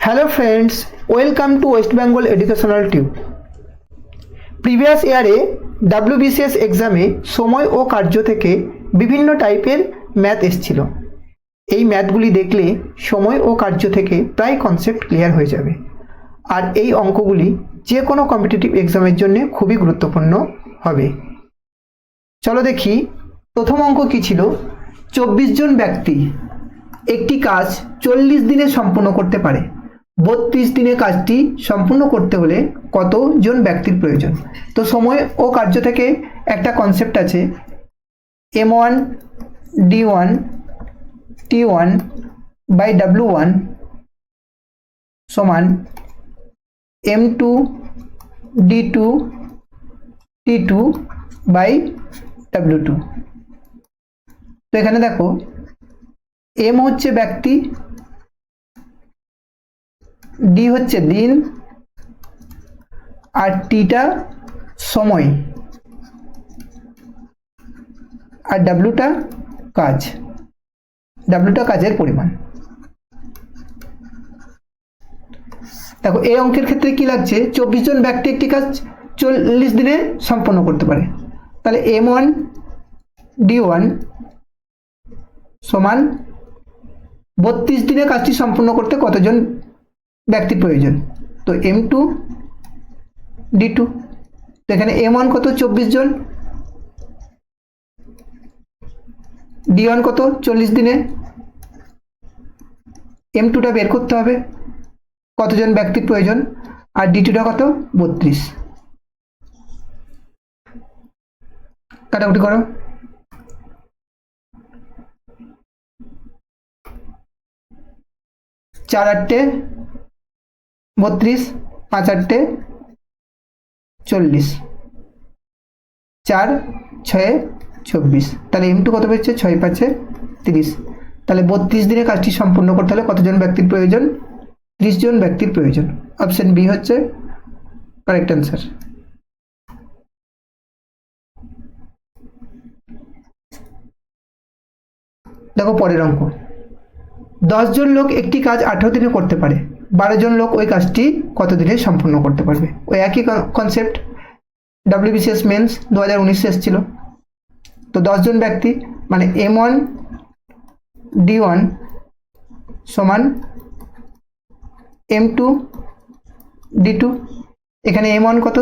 Hello friends, welcome to West Bengal educational tube. Previous ইয়ারে WBCS এক্সামে সময় ও কার্য থেকে বিভিন্ন টাইপের ম্যাথ এসেছিল। এই ম্যাথগুলি দেখলে সময় ও কার্য থেকে প্রায় কনসেপ্ট ক্লিয়ার হয়ে যাবে, আর এই অঙ্কগুলি যে কোনো কম্পিটিটিভ এক্সামের জন্য খুবই গুরুত্বপূর্ণ হবে। চলো দেখি প্রথম অঙ্ক কী ছিল। 24 জন ব্যক্তি একটি কাজ 40 দিনে সম্পূর্ণ করতে পারে। 32 দিনে কাজটি সম্পূর্ণ করতে হলে কতজন ব্যক্তির প্রয়োজন? তো সময় ও কার্য থেকে একটা কনসেপ্ট আছে, M1 D1 T1 by W1 সমান M2 D2 T2 by W2। তো এখানে দেখো M হচ্ছে ব্যক্তি, ডি হচ্ছে দিন, আর টিটা সময়, আর ডাব্লুটা কাজ, ডাব্লুটা কাজের পরিমাণ। দেখো এই অঙ্কের ক্ষেত্রে কি লাগছে, 24 জন ব্যক্তি একটি কাজ 40 দিনে সম্পন্ন করতে পারে। তাহলে M1 D1 সমান 32 দিনে কাজটি সম্পূর্ণ করতে কতজন ব্যক্তির প্রয়োজন? তো M2 D2। তো এখানে M1 কত? 24 জন, D1 কত? 40 দিনে। M2টা বের করতে হবে কতজন ব্যক্তির প্রয়োজন, আর D2টা কত? 32। কাটাকুটি করো। 4 8 32, 5 8 40, 4 6 24। তাহলে M2 কত পেয়েছে? 6 5 30। তাহলে 32 দিনে কাজটি সম্পূর্ণ করতে হলে কতজন ব্যক্তির প্রয়োজন? 30 জন ব্যক্তির প্রয়োজন। অপশন বি হচ্ছে কারেক্ট অ্যান্সার। দেখো পরের অঙ্ক, 10 জন লোক একটি কাজ 18 দিনে করতে পারে। 12 জন লোক ওই কাজটি কত দিনে সম্পূর্ণ করতে পারবে? ওই একই কনসেপ্ট, ডাব্লিউবিসিএস মেন্স 2019 এসেছিল। তো 10 জন ব্যক্তি মানে M1 D1 সমান M2 D2। এখানে M1 কত?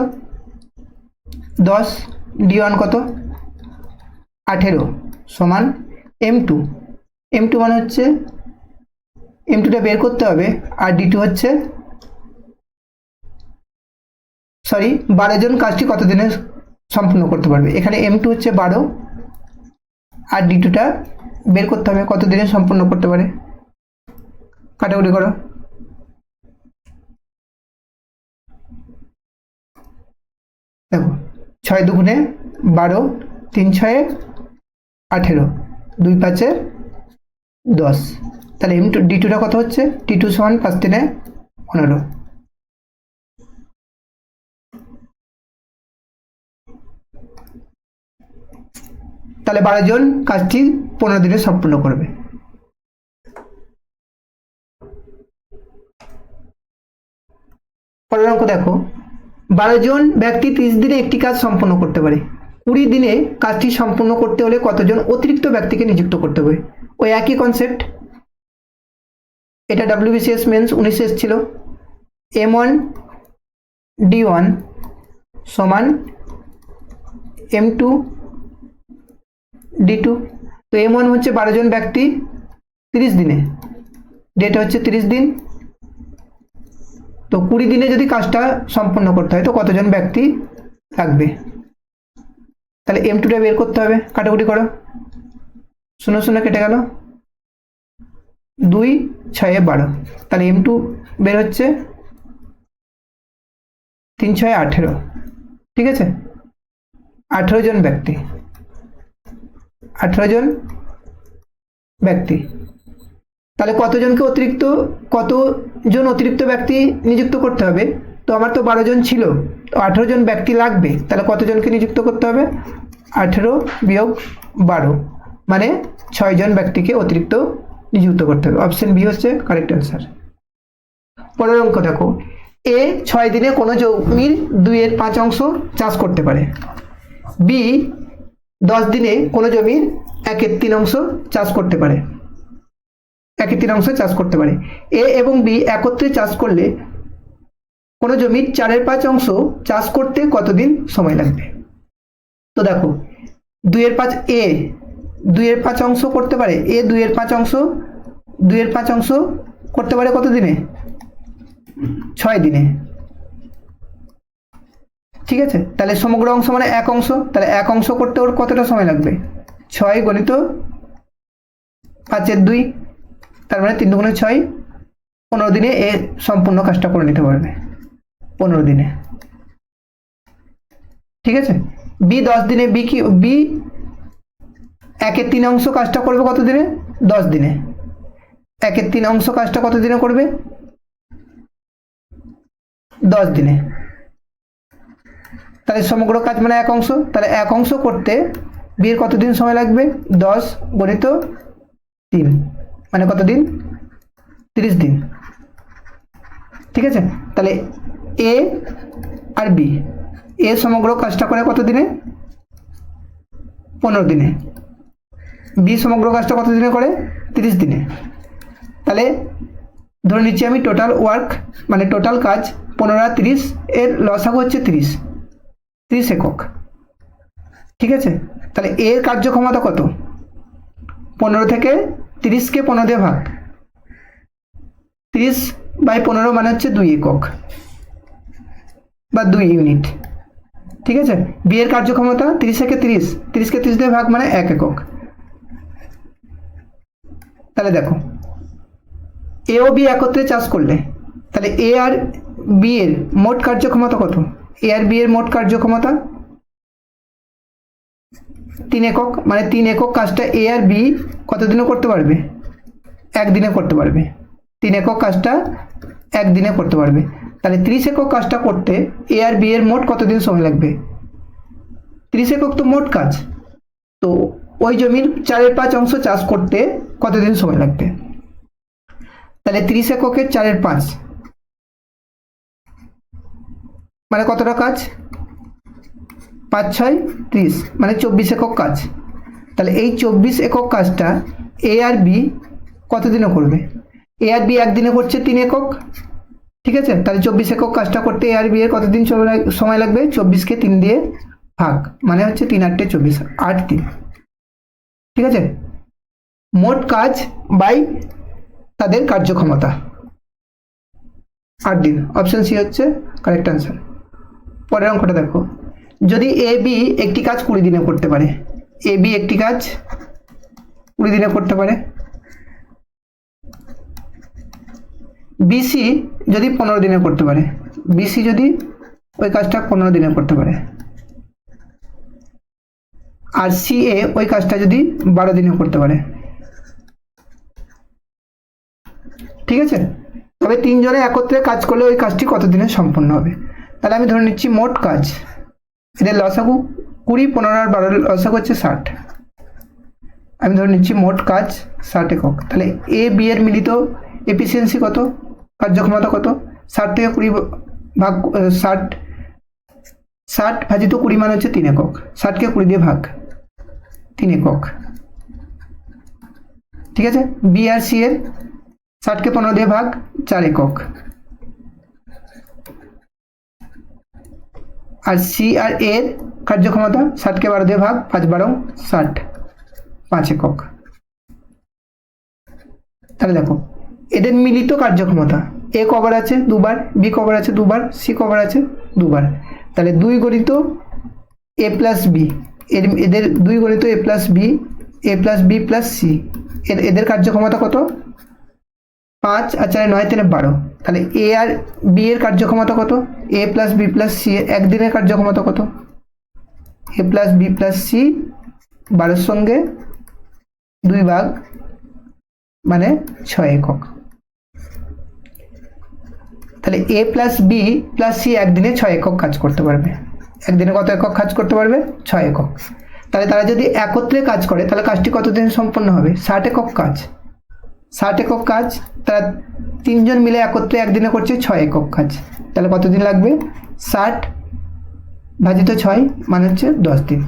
10, D1 কত? 18 সমান M2। M2 মানে হচ্ছে M2টা বের করতে হবে, আর D2 হচ্ছে 12 জন কাজটি কত দিনে সম্পূর্ণ করতে পারবে। এখানে M2 হচ্ছে 12, আর D2টা বের করতে হবে কত দিনে সম্পূর্ণ করতে পারে। কাটাকুটি করো। দেখো 6 দুগুণে 12, 3 6 18, 2 5 10। তাহলে M2 D2টা কত হচ্ছে? T2 সমান 5 3 15। তাহলে 12 জন কাজটি 15 দিনে সম্পূর্ণ করবে। পরের অঙ্ক দেখো, 12 জন ব্যক্তি 30 দিনে একটি কাজ সম্পূর্ণ করতে পারে। 20 দিনে কাজটি সম্পূর্ণ করতে হলে কতজন অতিরিক্ত ব্যক্তিকে নিযুক্ত করতে হবে? ওই একই কনসেপ্ট, এটা ডাব্লিউবিসিএস মেন্স 19 এসেছিল। M1 D1 সমান M2 D2। তো M1 হচ্ছে 12 জন ব্যক্তি 30 দিনে, ডেটা হচ্ছে 30 দিন। তো 20 দিনে যদি কাজটা সম্পন্ন করতে হয় তো কতজন ব্যক্তি লাগবে? তাহলে M2টা বের করতে হবে। কাটাকুটি করো। 0 0 কেটে গেল, 2 6 12। তাহলে M2 বের হচ্ছে 3 6 18। ঠিক আছে, 18 জন ব্যক্তি, 18 জন ব্যক্তি। তাহলে কতজন অতিরিক্ত ব্যক্তি নিযুক্ত করতে হবে? তো আমার তো 12 জন ছিল, তো 18 জন ব্যক্তি লাগবে। তাহলে কতজনকে নিযুক্ত করতে হবে? 18 বিয়োগ 12 মানে 6 জন ব্যক্তিকে অতিরিক্ত নিযুক্ত করতে হবে। অপশন বি হচ্ছে কারেক্ট অ্যান্সার। পরের অঙ্ক দেখো, এ 6 দিনে কোনো জমির 2/5 চাষ করতে পারে, বি 10 দিনে কোনো জমির 1/3 চাষ করতে পারে, 1/3 চাষ করতে পারে। এ এবং বি একত্রে চাষ করলে কোনো জমির 4/5 চাষ করতে কতদিন সময় লাগবে? তো দেখো 2/5 এ 2/5 করতে পারে, এ 2/5 করতে পারে কত দিনে? 6 দিনে। ঠিক আছে, তাহলে সমগ্র অংশ মানে 1 অংশ, তাহলে 1 অংশ করতে ওর কতটা সময় লাগবে? 6 গুণিত 5/2, তার মানে 3 দুগুণে 6, 15 দিনে এ সম্পূর্ণ কাজটা করে নিতে পারবে, 15 দিনে। ঠিক আছে, বি 10 দিনে, বি 1/3 কাজটা করবে কত দিনে? 10 দিনে। 1/3 কাজটা কত দিনে করবে? 10 দিনে। তাহলে সমগ্র কাজ মানে 1 অংশ, তাহলে 1 অংশ করতে বি এর কতদিন সময় লাগবে? 10 গুণিত 3 মানে কত দিন? 30 দিন। ঠিক আছে, তাহলে এ আর বি, এ সমগ্র কাজটা করে কত দিনে? 15 দিনে। বি সমগ্র কাজটা কত দিনে করে? 30 দিনে। তাহলে ধরে নিচ্ছি আমি টোটাল ওয়ার্ক মানে টোটাল কাজ 15 আর 30 এর লসাগু হচ্ছে 30 একক। ঠিক আছে, তাহলে এর কার্যক্ষমতা কত? 15 থেকে 30কে 15 দিয়ে ভাগ, 30/15 মানে হচ্ছে 2 একক বা 2 ইউনিট। ঠিক আছে, বি এর কার্যক্ষমতা 30 থেকে 30কে 30 দিয়ে ভাগ মানে 1 একক। তাহলে দেখো এ ও বি একত্রে চাষ করলে তাহলে এ আর বি এর মোট কার্যক্ষমতা কত? এ আর বি এর মোট কার্যক্ষমতা 3 একক, মানে 3 একক কাজটা এ আর বি কতদিনে করতে পারবে? 1 দিনে করতে পারবে। 3 একক কাজটা 1 দিনে করতে পারবে। তাহলে 30 একক কাজটা করতে এ আর বি এর মোট কতদিন সময় লাগবে? 30 একক তো মোট কাজ, তো ওই জমির 4/5 চাষ করতে কতদিন সময় লাগবে? তাহলে 30 এককের 4/5 মানে কতটা কাজ? 5 6 30 মানে 24 একক কাজ। তাহলে এই 24 একক কাজটা এ আর বি কতদিনে করবে? এ আর বি 1 দিনে করছে 3 একক। ঠিক আছে, তাহলে 24 একক কাজটা করতে এ আর বি এর কতদিন সময় লাগবে? 24কে 3 দিয়ে ভাগ মানে হচ্ছে 3 8 24 8 3। ঠিক আছে, মোট কাজ বাই তাদের কার্যক্ষমতা 8 দিন। অপশন সি হচ্ছে কারেক্ট আনসার। পরের অঙ্কটা দেখো, যদি এ বি একটি কাজ 20 দিনে করতে পারে, এ বি একটি কাজ 20 দিনে করতে পারে, বিসি যদি 15 দিনে করতে পারে, বিসি যদি ওই কাজটা 15 দিনে করতে পারে, আর সি এ ওই কাজটা যদি 12 দিনে করতে পারে। ঠিক আছে, তবে 3 জনে একত্রে কাজ করলে ওই কাজটি কত দিনে সম্পন্ন হবে? তাহলে আমি ধরে নিচ্ছি মোট কাজ, এদের লসাগু 20 15 আর 12 লসাগু হচ্ছে 60। আমি ধরে নিচ্ছি মোট কাজ 60 একক। তাহলে এ বি এর মিলিত এফিসিয়েন্সি কত? কার্যক্ষমতা কত? 60 থেকে 20 ভাগ 60 ভাজিত 20 মানে হচ্ছে 3 একক। 60কে 20 দিয়ে ভাগ 3 একক। ঠিক আছে, বি আর সি এর 60কে 15 দিয়ে ভাগ 4 একক, আর সি আর এর কার্যক্ষমতা 60কে 12 দিয়ে ভাগ 5 12 60 5 একক। তাহলে দেখো এদের মিলিত কার্যক্ষমতা, এ কভার আছে 2 বার, বি কভার আছে 2 বার, সি কভার আছে 2 বার। তাহলে 2 গণিত এ প্লাস বি, এদের 2 গণিত এ প্লাস বি প্লাস সি, এদের কার্যক্ষমতা কত? 5 আর 4 9 3 12। তাহলে এ আর বি এর কার্যক্ষমতা কত? এ প্লাস বি প্লাস সি এর একদিনের কার্যক্ষমতা কত? এ প্লাস বি প্লাস সি 12 সঙ্গে 2 ভাগ মানে 6 একক। তাহলে এ প্লাস বি প্লাস সি একদিনে 6 একক কাজ করতে পারবে। একদিনে কত একক কাজ করতে পারবে? 6 একক। তাহলে তারা যদি একত্রে কাজ করে তাহলে কাজটি কতদিন সম্পন্ন হবে? 60 একক কাজ। 60 একক কাজ তারা তিনজন মিলে একত্রে একদিনে করছে 6 একক কাজ, তাহলে কতদিন লাগবে? 60 ভাজিত 6 মানে হচ্ছে 10 দিন।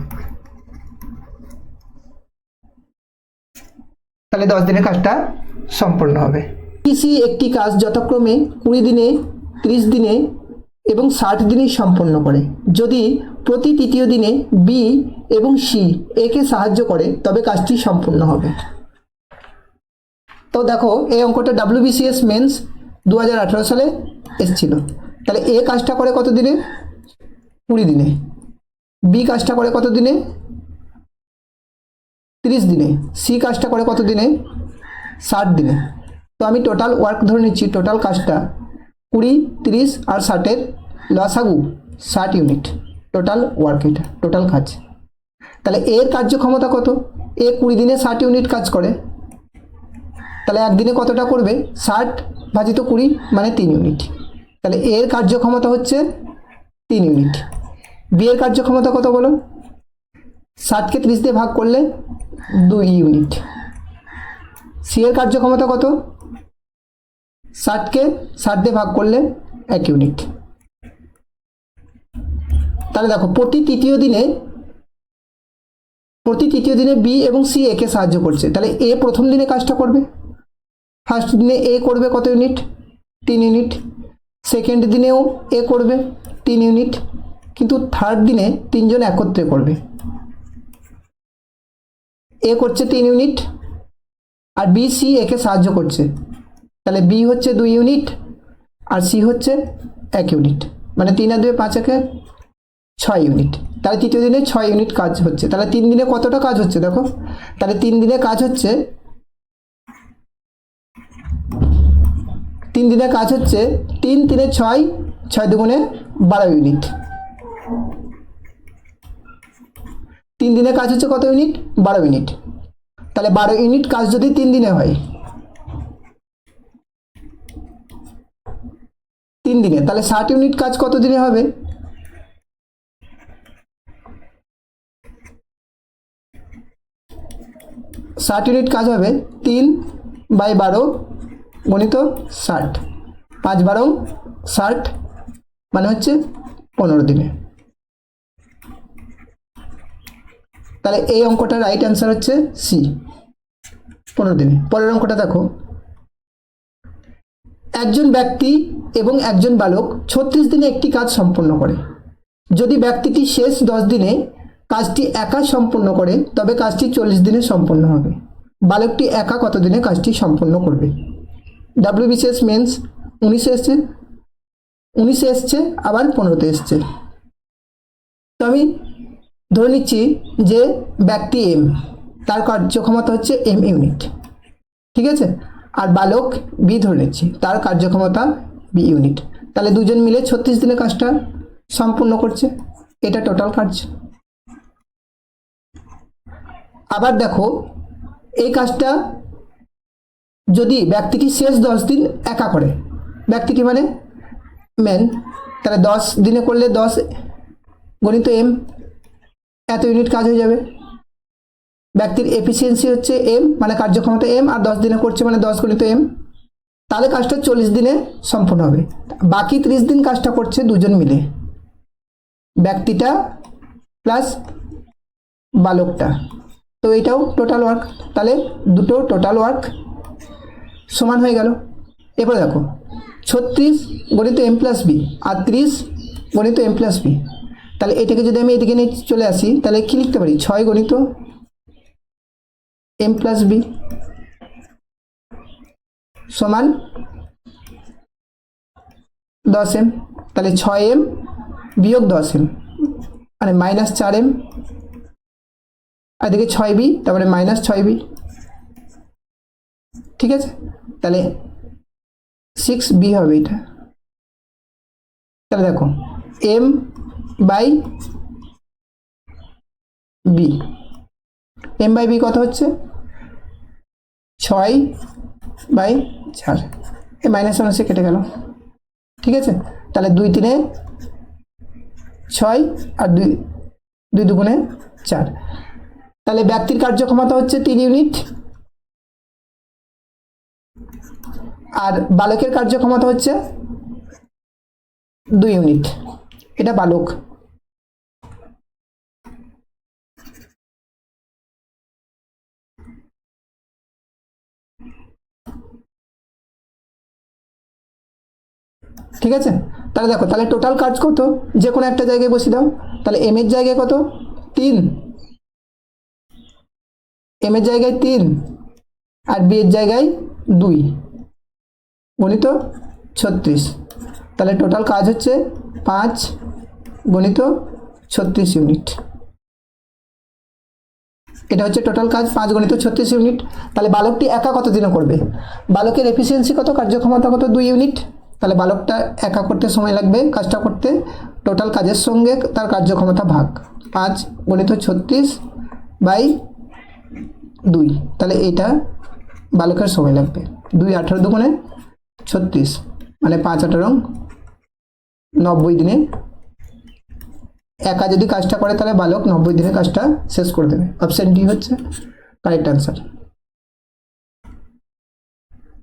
তাহলে 10 দিনে কাজটা সম্পূর্ণ হবে। সি একটি কাজ যথাক্রমে 20 দিনে, 30 দিনে এবং 60 দিনেই সম্পন্ন করে। যদি প্রতি তৃতীয় দিনে বি এবং সি একে সাহায্য করে তবে কাজটি সম্পূর্ণ হবে। তো দেখো এই অঙ্কটা WBCS মেন্স 2018 সালে এসেছিল। তাহলে এ কাজটা করে কত দিনে? 20 দিনে। বি কাজটা করে কত দিনে? 30 দিনে। সি কাজটা করে কত দিনে? 60 দিনে। তো আমি টোটাল ওয়ার্ক ধরে নিচ্ছি, টোটাল কাজটা 20, 30 আর 60-এর লসাগু 60 ইউনিট টোটাল ওয়ার্ক, এটা টোটাল কাজ। তাহলে এর কার্যক্ষমতা কত? এ 20 দিনে 60 ইউনিট কাজ করে, তাহলে একদিনে কতটা করবে? 60 ভাজিত 20 মানে 3 ইউনিট। তাহলে এর কার্যক্ষমতা হচ্ছে 3 ইউনিট। বি এর কার্যক্ষমতা কত বলো? 60কে 30 দিয়ে ভাগ করলে 2 ইউনিট। সি এর কার্যক্ষমতা কত? 60কে 60 দিয়ে ভাগ করলে 1 ইউনিট। তাহলে দেখো প্রতি তৃতীয় দিনে বি এবং সি একে সাহায্য করছে। তাহলে এ প্রথম দিনে কাজটা করবে, ফার্স্ট দিনে এ করবে কত ইউনিট? 3 ইউনিট। সেকেন্ড দিনেও এ করবে 3 ইউনিট, কিন্তু থার্ড দিনে তিনজন একত্রে করবে। এ করছে 3 ইউনিট আর বি সি একে সাহায্য করছে, তাহলে বি হচ্ছে 2 ইউনিট আর সি হচ্ছে 1 ইউনিট, মানে 3 আর 2 5 একে 6 ইউনিট। তাহলে তৃতীয় দিনে 6 ইউনিট কাজ হচ্ছে। তাহলে 3 দিনে কতটা কাজ হচ্ছে দেখো? তাহলে 3 দিনে কাজ হচ্ছে 3 দিনে কাজ হচ্ছে 3 3 6, 6 দুগুণে 12 ইউনিট। 3 দিনে কাজ হচ্ছে কত ইউনিট? 12 ইউনিট। তাহলে 12 ইউনিট কাজ যদি 3 দিনে হয়, 3 দিনে, তাহলে 60 ইউনিট কাজ কত দিনে হবে? 60 ইউনিট কাজ হবে 3/12 গণিত 60, 5/12 60 মানে হচ্ছে 15 দিনে। তাহলে এই অঙ্কটার রাইট অ্যান্সার হচ্ছে সি, 15 দিনে। পরের অঙ্কটা দেখো, একজন ব্যক্তি এবং একজন বালক 36 দিনে একটি কাজ সম্পন্ন করে। যদি ব্যক্তিটি শেষ 10 দিনে কাজটি একা সম্পন্ন করে তবে কাজটি 40 দিনে সম্পন্ন হবে। বালকটি একা কত দিনে কাজটি সম্পন্ন করবে? WBCS মেন্স 19 এসছে, আবার 15তে এসছে। তো আমি ধরে নিচ্ছি যে ব্যক্তি এম, তার কার্যক্ষমতা হচ্ছে এম ইউনিট, ঠিক আছে, আর বালক বি ধরে নিচ্ছি, তার কার্যক্ষমতা বি ইউনিট। তাহলে দুজন মিলে 36 দিনে কাজটা সম্পূর্ণ করছে, এটা টোটাল কাজ। আবার দেখো এই কাজটা যদি ব্যক্তিটি শেষ 10 দিন একা করে, ব্যক্তিটি মানে মেন, তাহলে 10 দিনে করলে 10 গণিত এম, এত ইউনিট কাজ হয়ে যাবে। ব্যক্তির এফিসিয়েন্সি হচ্ছে এম, মানে কার্যক্ষমতা এম, আর 10 দিনে করছে মানে 10 গণিত এম, তাহলে কাজটা 40 দিনে সম্পূর্ণ হবে। বাকি 30 দিন কাজটা করছে দুজন মিলে, ব্যক্তিটা প্লাস বালকটা। তো এটাও টোটাল ওয়ার্ক, তাহলে দুটো টোটাল ওয়ার্ক সমান হয়ে গেল। এরপরে দেখো 36 গণিত এম প্লাস বি আর 30 গণিত এম প্লাস বি, তাহলে এটাকে যদি আমি এদিকে নিয়ে চলে আসি তাহলে কি লিখতে পারি? 6 গণিত এম প্লাস বি সমান 10m, তাহলে 6m বিয়োগ 10m মানে -4m, আর এদিকে 6b, তারপরে -6b, ঠিক আছে, তাহলে 6b হবে এটা। তাহলে দেখো m by B, m by B কত হচ্ছে? 6/4, এই -1 কেটে গেল, ঠিক আছে। তাহলে 2 3 6 আর 2 2 4, তাহলে ব্যক্তির কার্যক্ষমতা হচ্ছে 3 ইউনিট আর বালকের কার্যক্ষমতা হচ্ছে 2 ইউনিট, এটা বালক। ঠিক আছে, তাহলে দেখো, তাহলে টোটাল কাজ কত, যে কোনো একটা জায়গায় বসিয়ে দাও। তাহলে এম এর জায়গায় কত, 3, এম এর জায়গায় 3 আর বি এর জায়গায় 2 গণিত 36। তাহলে টোটাল কাজ হচ্ছে 5 গণিত 36 ইউনিট। এটা হচ্ছে টোটাল কাজ 5 গণিত 36 ইউনিট। তাহলে বালকটি একা কত দিনে করবে? বালকের এফিসিয়েন্সি কত, কার্যক্ষমতা কত, 2 ইউনিট। তাহলে বালকটা একা করতে সময় লাগবে, কাজটা করতে টোটাল কাজের সঙ্গে তার কার্যক্ষমতা ভাগ 5 গণিত 36 বাই 2। তাহলে এটা বালকের সময় লাগবে 2 18 দুগুণে 36, মানে 5 18 90 দিনে একা যদি কাজটা করে তাহলে বালক 90 দিনে কাজটা শেষ করে দেবে। অপশন ডি হচ্ছে কারেক্ট আনসার।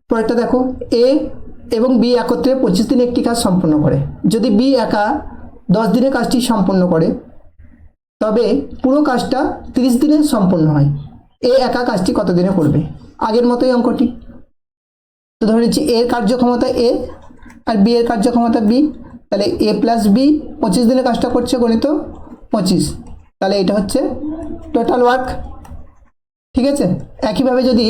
পরেরটা দেখো, এ এবং বি একত্রে 25 দিনে একটি কাজ সম্পন্ন করে। যদি বি একা 10 দিনে কাজটি সম্পন্ন করে তবে পুরো কাজটা 30 দিনে সম্পন্ন হয়। এ একা কাজটি কত দিনে করবে? আগের মতোই অঙ্কটি। তো ধরে নিচ্ছি এর কার্যক্ষমতা এ আর বি এর কার্যক্ষমতা বি, তাহলে এ প্লাস বি 25 দিনে কাজটা করছে গণিত 25। তাহলে এটা হচ্ছে টোটাল ওয়ার্ক। ঠিক আছে, একইভাবে যদি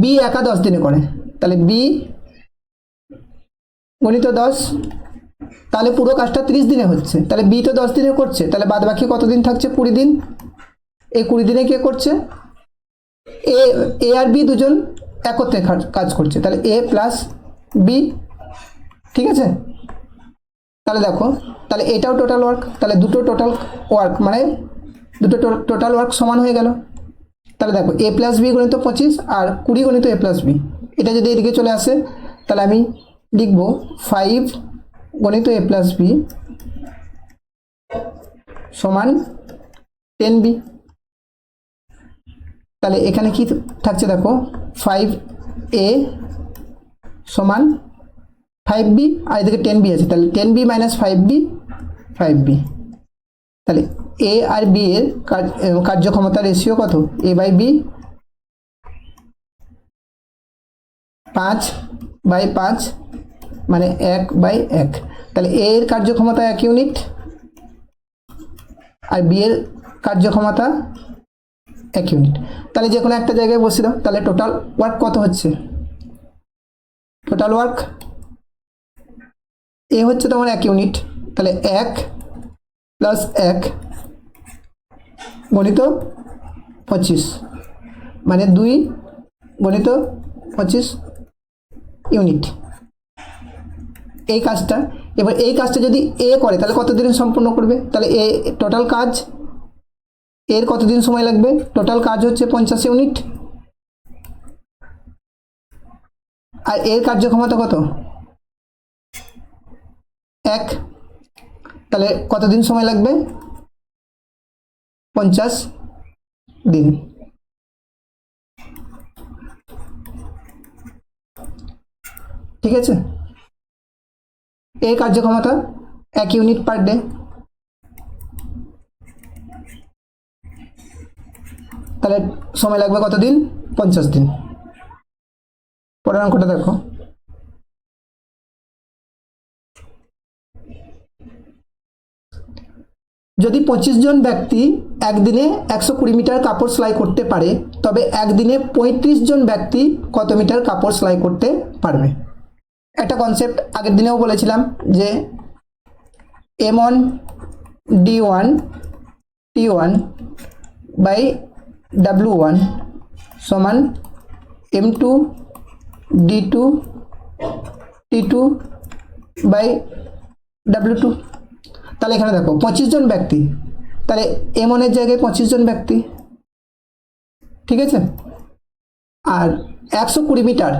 বি একা 10 দিনে করে তাহলে বি গণিত 10, তাহলে পুরো কাজটা 30 দিনে হচ্ছে, তাহলে বি তো 10 দিনে করছে, তাহলে বাদ বাকি কত দিন থাকছে? 20 দিন। এই 20 দিনে কে করছে? এ আর বি দুজন একত্রে কাজ করছে, তাহলে এ প্লাস বি। ঠিক আছে, তাহলে দেখো, তাহলে এটাও টোটাল ওয়ার্ক, তাহলে দুটো টোটাল ওয়ার্ক মানে দুটো টোটাল ওয়ার্ক সমান হয়ে গেল। তাহলে দেখো এ প্লাস বি গণিত 25 আর 20 গণিত এ প্লাস বি, এটা যদি এদিকে চলে আসে তাহলে আমি লিখব 5 গণিত এ প্লাস বি সমান 10b। তাহলে এখানে কি থাকছে দেখো, 5a সমান 5b আর এদিকে 10b আছে, তাহলে 10b মাইনাস 5b 5b। তাহলে এ আর বি এর কার্যক্ষমতা রেশিও কত? এ বাই বি 5/5 মানে 1/1। তাহলে এ এর কার্যক্ষমতা 1 ইউনিট আর বি এর কার্যক্ষমতা 1 ইউনিট। তাহলে যে কোনো একটা জায়গায় বসে দাও, তাহলে টোটাল ওয়ার্ক কত হচ্ছে? টোটাল ওয়ার্ক এ হচ্ছে তোমার 1 ইউনিট, তাহলে 1 প্লাস 1 গণিত 25 মানে 2 গণিত 25 ইউনিট। এই কাজটা, এবার এই কাজটা যদি এ করে তাহলে কত দিনে সম্পূর্ণ করবে? তাহলে এ টোটাল কাজ এর কতদিন সময় লাগবে? টোটাল কাজ হচ্ছে 50 ইউনিট আর এর কার্যক্ষমতা কত? 1, তাহলে কতদিন সময় লাগবে? 50 দিন। ঠিক আছে, এর কার্যক্ষমতা 1 ইউনিট পার ডে। তাহলে সময় লাগবে কত দিন? 50 দিন। পরের অঙ্কটা দেখো, যদি 25 জন ব্যক্তি একদিনে 120 মিটার কাপড় সেলাই করতে পারে তবে একদিনে 35 জন ব্যক্তি কত মিটার কাপড় সেলাই করতে পারবে? একটা কনসেপ্ট আগের দিনেও বলেছিলাম যে M1 D1 T1 by W1 সমান M2 D2 T2 by W2। তাহলে এখানে দেখো 25 জন ব্যক্তি, তাহলে M1 এর জায়গায় 25 জন ব্যক্তি। ঠিক আছে, আর 120 মিটার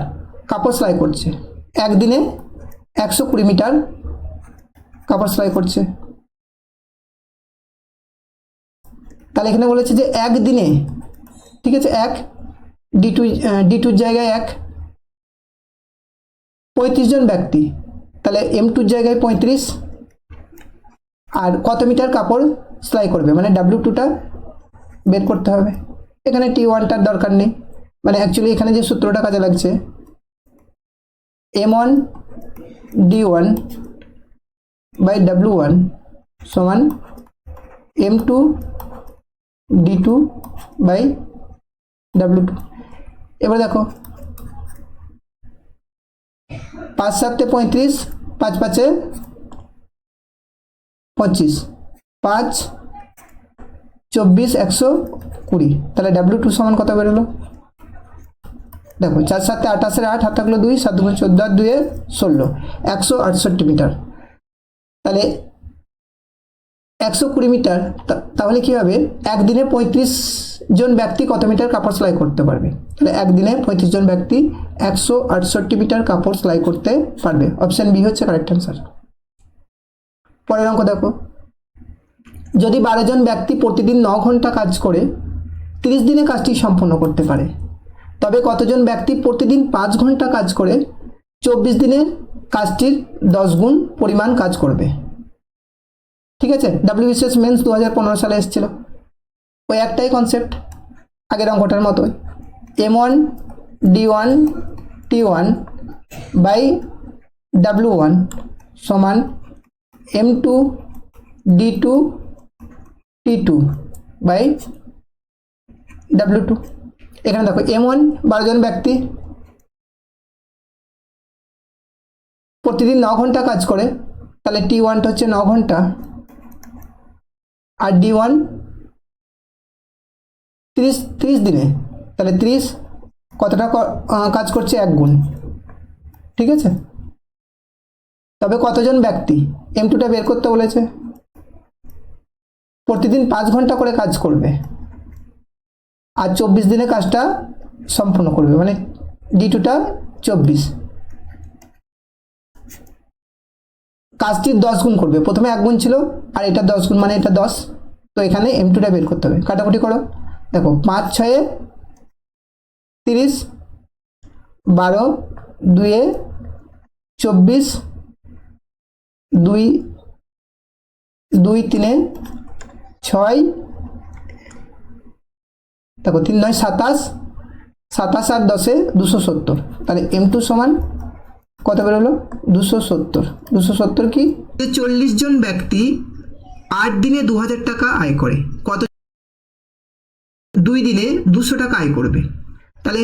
কাপড় সেলাই করছে, একদিনে 120 মিটার কাপড় সেলাই করছে। তাহলে এখানে বলেছে যে একদিনে, ঠিক আছে, 1 D2 জায়গায় 1 35 জন ব্যক্তি, তাহলে M2 জায়গায় 35, আর কত মিটার কাপড় সেলাই করবে মানে W2টা বের করতে হবে। এখানে T1টার দরকার নেই, মানে অ্যাকচুয়ালি এখানে যে সূত্রটা কাজে লাগছে M1 D1 বাই W1 সমান M2 D2 বাই W2। এবার দেখো 5 7 35, 5 5 25, 5 24 120, তাহলে W2 সমান কত বেরোলো? দেখো 4 7 28 8, হাত থাকলো 2, 7 2 14 আর 2 16, 168 মিটার। তাহলে 120 মিটার, তাহলে কি হবে একদিনে 35 জন ব্যক্তি কত মিটার কাপড় সেলাই করতে পারবে? তাহলে একদিনে 35 জন ব্যক্তি 168 মিটার কাপড় সেলাই করতে পারবে। অপশন বি হচ্ছে কারেক্ট অ্যান্সার। পরের অঙ্ক দেখো, যদি 12 জন ব্যক্তি প্রতিদিন 9 ঘন্টা কাজ করে 30 দিনে কাজটি সম্পন্ন করতে পারে, তবে কতজন ব্যক্তি প্রতিদিন 5 ঘন্টা কাজ করে 24 দিনে কাজটির 10 গুণ পরিমাণ কাজ করবে? ঠিক আছে, WBCS মেন্স 2015 সালে এসেছিল, ওই একটাই কনসেপ্ট আগের অঙ্কটার মতোই। M1 D1 T1 by W1 সমান M2 D2 T2 by W2। এখানে দেখো M1 12 জন ব্যক্তি প্রতিদিন 9 ঘন্টা কাজ করে, তাহলে T1টা হচ্ছে 9 ঘন্টা, আর D1 30 দিনে, তাহলে 30 কতটা কাজ করছে 1 গুণ। ঠিক আছে, তবে কতজন ব্যক্তি M2টা বের করতে বলেছে, প্রতিদিন 5 ঘন্টা করে কাজ করবে আর 24 দিনে কাজটা সম্পূর্ণ করবে, মানে D2টা 24, কাজটির 10 গুণ করবে। প্রথমে 1 গুণ ছিল আর এটা 10 গুণ, মানে এটা 10, তো এখানে M2টা বের করতে হবে। কাটাকুটি করো, দেখো 5 6 30, 12 2 24, 2 2 3 6, দেখো 3 9 27, 27 আর 10 270, তাহলে M2 সমান কত বেরোলো? 270। 270 কি? 40 জন ব্যক্তি 8 দিনে 2000 টাকা আয় করে, কত 2 দিনে 200 টাকা আয় করবে? তাহলে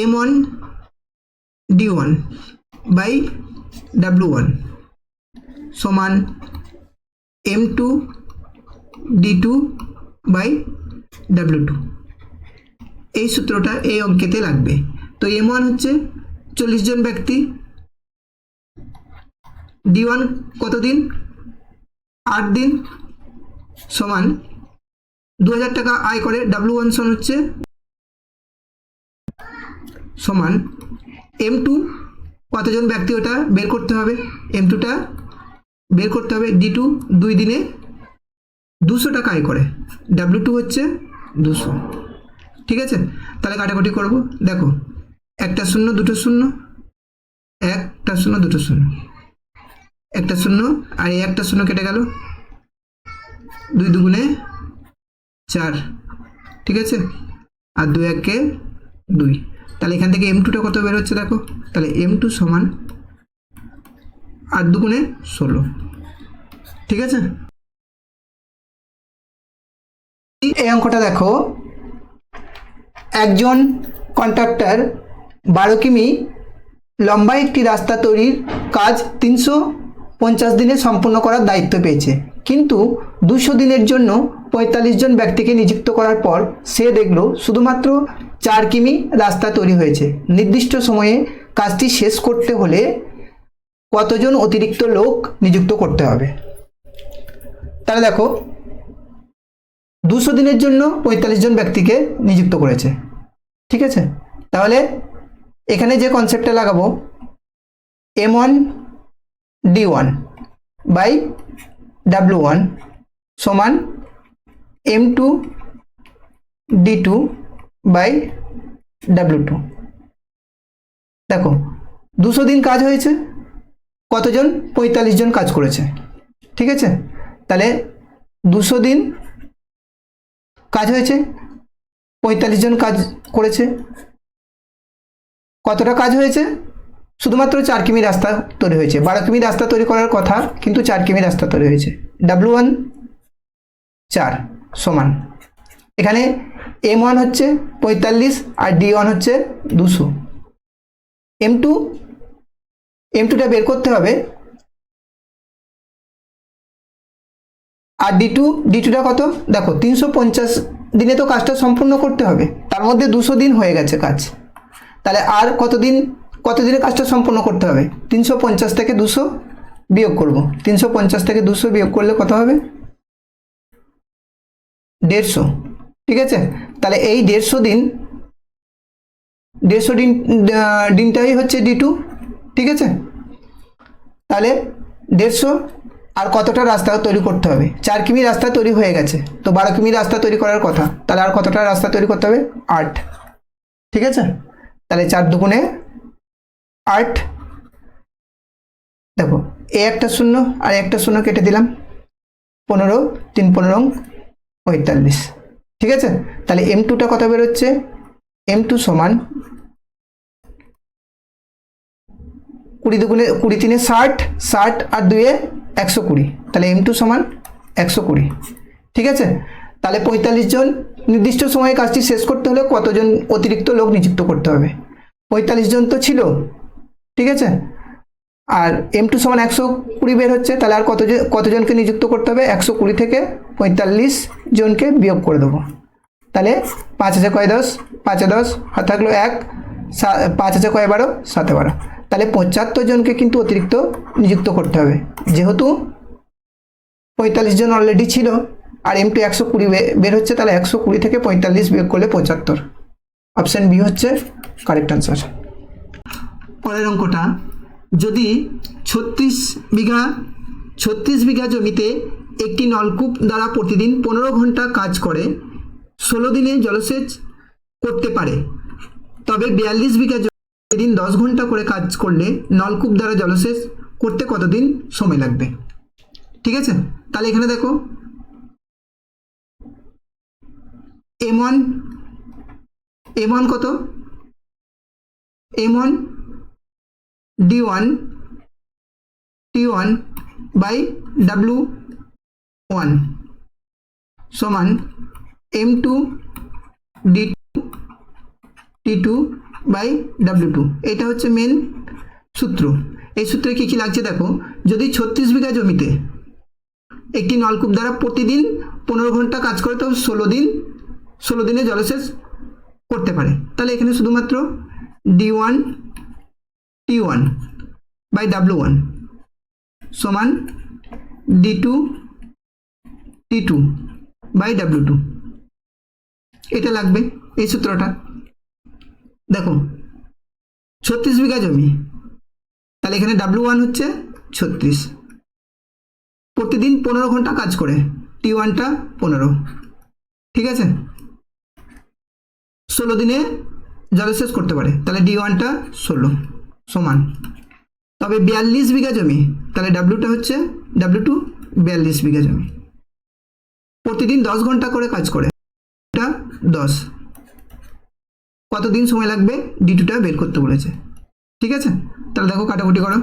M1 D1 বাই W1 সমান M2 D2 বাই W2। এই সূত্রটা এই অঙ্কেতে লাগবে। তো M1 হচ্ছে 40 জন ব্যক্তি, D1 কতদিন? 8 দিন, সমান 2000 টাকা আয় করে, W1 সমান হচ্ছে সমান M2 কতজন ব্যক্তি, ওটা বের করতে হবে, M2টা বের করতে হবে। D2 2 দিনে 200 টাকা আয় করে, W2 হচ্ছে 200। ঠিক আছে, তাহলে কাটাকুটি করব, দেখো একটা শূন্য দুটো শূন্য, একটা শূন্য দুটো শূন্য, একটা শূন্য আর এই একটা শূন্য কেটে গেল, 2 2 4, ঠিক আছে, আর 2 1 2, তাহলে এখান থেকে M2টা কত বের হচ্ছে দেখো, তাহলে M2 সমান 8 2 16। ঠিক আছে, এই অঙ্কটা দেখো, একজন কন্ট্রাক্টর 12 কিমি লম্বা একটি রাস্তা তৈরির কাজ 350 দিনে সম্পূর্ণ করার দায়িত্ব পেয়েছে, কিন্তু 200 দিনের জন্য 45 জন ব্যক্তিকে নিযুক্ত করার পর সে দেখলো শুধুমাত্র 4 কিমি রাস্তা তৈরি হয়েছে। নির্দিষ্ট সময়ে কাজটি শেষ করতে হলে কতজন অতিরিক্ত লোক নিযুক্ত করতে হবে? তাহলে দেখো 200 দিনের জন্য 45 জন ব্যক্তিকে নিযুক্ত করেছে। ঠিক আছে, তাহলে এখানে যে কনসেপ্টটা লাগাবো, M1 D1 বাই W1 সমান M2 D2 বাই W2। দেখো 200 দিন কাজ হয়েছে, কতজন? 45 জন কাজ করেছে। ঠিক আছে, তাহলে 200 দিন কাজ হয়েছে, 45 জন কাজ করেছে। কতটা কাজ হয়েছে? শুধুমাত্র 4 কিমি রাস্তা তৈরি হয়েছে। 12 কিমি রাস্তা তৈরি করার কথা, কিন্তু 4 কিমি রাস্তা তৈরি হয়েছে। W1 4 সমান, এখানে M1 হচ্ছে 45 আর D1 হচ্ছে 200। M2টা বের করতে হবে, আর D2টা কত? দেখো 350 দিনে তো কাজটা সম্পূর্ণ করতে হবে, তার মধ্যে 200 দিন হয়ে গেছে কাজ। তাহলে আর কত দিনে কাজটা সম্পূর্ণ করতে হবে? 350 থেকে 200 বিয়োগ করব। 350 থেকে 200 বিয়োগ করলে কত হবে? 150। ঠিক আছে, তাহলে এই 150 দিনটাই হচ্ছে D2। ঠিক আছে, তাহলে 150 আর কতটা রাস্তা তৈরি করতে হবে? 4 কিমি রাস্তা তৈরি হয়ে গেছে, তো 12 কিমি রাস্তা তৈরি করার কথা, তাহলে আর কতটা রাস্তা তৈরি করতে হবে? 8। ঠিক আছে, তাহলে 4 দুগুণে 8। দেখো এই একটা শূন্য আর একটা শূন্য কেটে দিলাম, 15, 3 15 45। ঠিক আছে, তাহলে M2টা কত বেরোচ্ছে? M2 সমান 20 দুগুণে 20 3 60, 60 আর 2 120, তাহলে M2 সমান 120। ঠিক আছে, তাহলে 45 জন নির্দিষ্ট সময়ে কাজটি শেষ করতে হলে কতজন অতিরিক্ত লোক নিযুক্ত করতে হবে? 45 জন তো ছিল। ঠিক আছে, আর M2 সমান 120 বের হচ্ছে, তাহলে আর কতজনকে নিযুক্ত করতে হবে? 120 থেকে 45 জনকে বিয়োগ করে দেবো। তাহলে 5 আছে কয় 10, 5 10 হাত থাকলো 1, 5 আছে কয় 12, 7 12, তাহলে 75 জনকে কিন্তু অতিরিক্ত নিযুক্ত করতে হবে, যেহেতু 45 জন অলরেডি ছিল আর M2 120 বের হচ্ছে, তাহলে 120 থেকে 45 বিয়োগ করলে 75। অপশন বি হচ্ছে কারেক্ট আনসার। পরের অঙ্কটা, যদি 36 বিঘা জমিতে একটি নলকূপ দ্বারা প্রতিদিন 15 ঘন্টা কাজ করে 16 দিনে জলসেচ করতে পারে, তবে 42 বিঘা প্রতিদিন 10 ঘন্টা করে কাজ করলে নলকূপ দ্বারা জলসেচ করতে কতদিন সময় লাগবে? ঠিক আছে, তাহলে এখানে দেখো M1 কত? M1 D1 T1 by W1 সমান M2 D2 T2 by W2। এটা হচ্ছে মেন সূত্র। এই সূত্রে কি কি লাগছে দেখো, যদি 36 বিঘা জমিতে একটি নলকূপ দ্বারা প্রতিদিন 15 ঘন্টা কাজ করে, তো 16 দিনে জলসেচ করতে পারে, তাহলে এখানে শুধুমাত্র D1 T1 বাই W1 সমান D2 T2 বাই W2, এটা লাগবে এই সূত্রটা। দেখো 36 বিঘা জমি, তাহলে এখানে W1 হচ্ছে 36, প্রতিদিন 15 ঘন্টা কাজ করে, T1টা 15। ঠিক আছে, 16 দিনে জলসেচ করতে পারে, তাহলে D1টা 16 সমান, তবে 42 বিঘা জমি, তাহলে W2 হচ্ছে 42 বিঘা জমি, প্রতিদিন 10 ঘন্টা করে কাজ করে, এটা 10, কতদিন সময় লাগবে? D2টা বের করতে বলেছে। ঠিক আছে, তাহলে দেখো কাটাকুটি করো,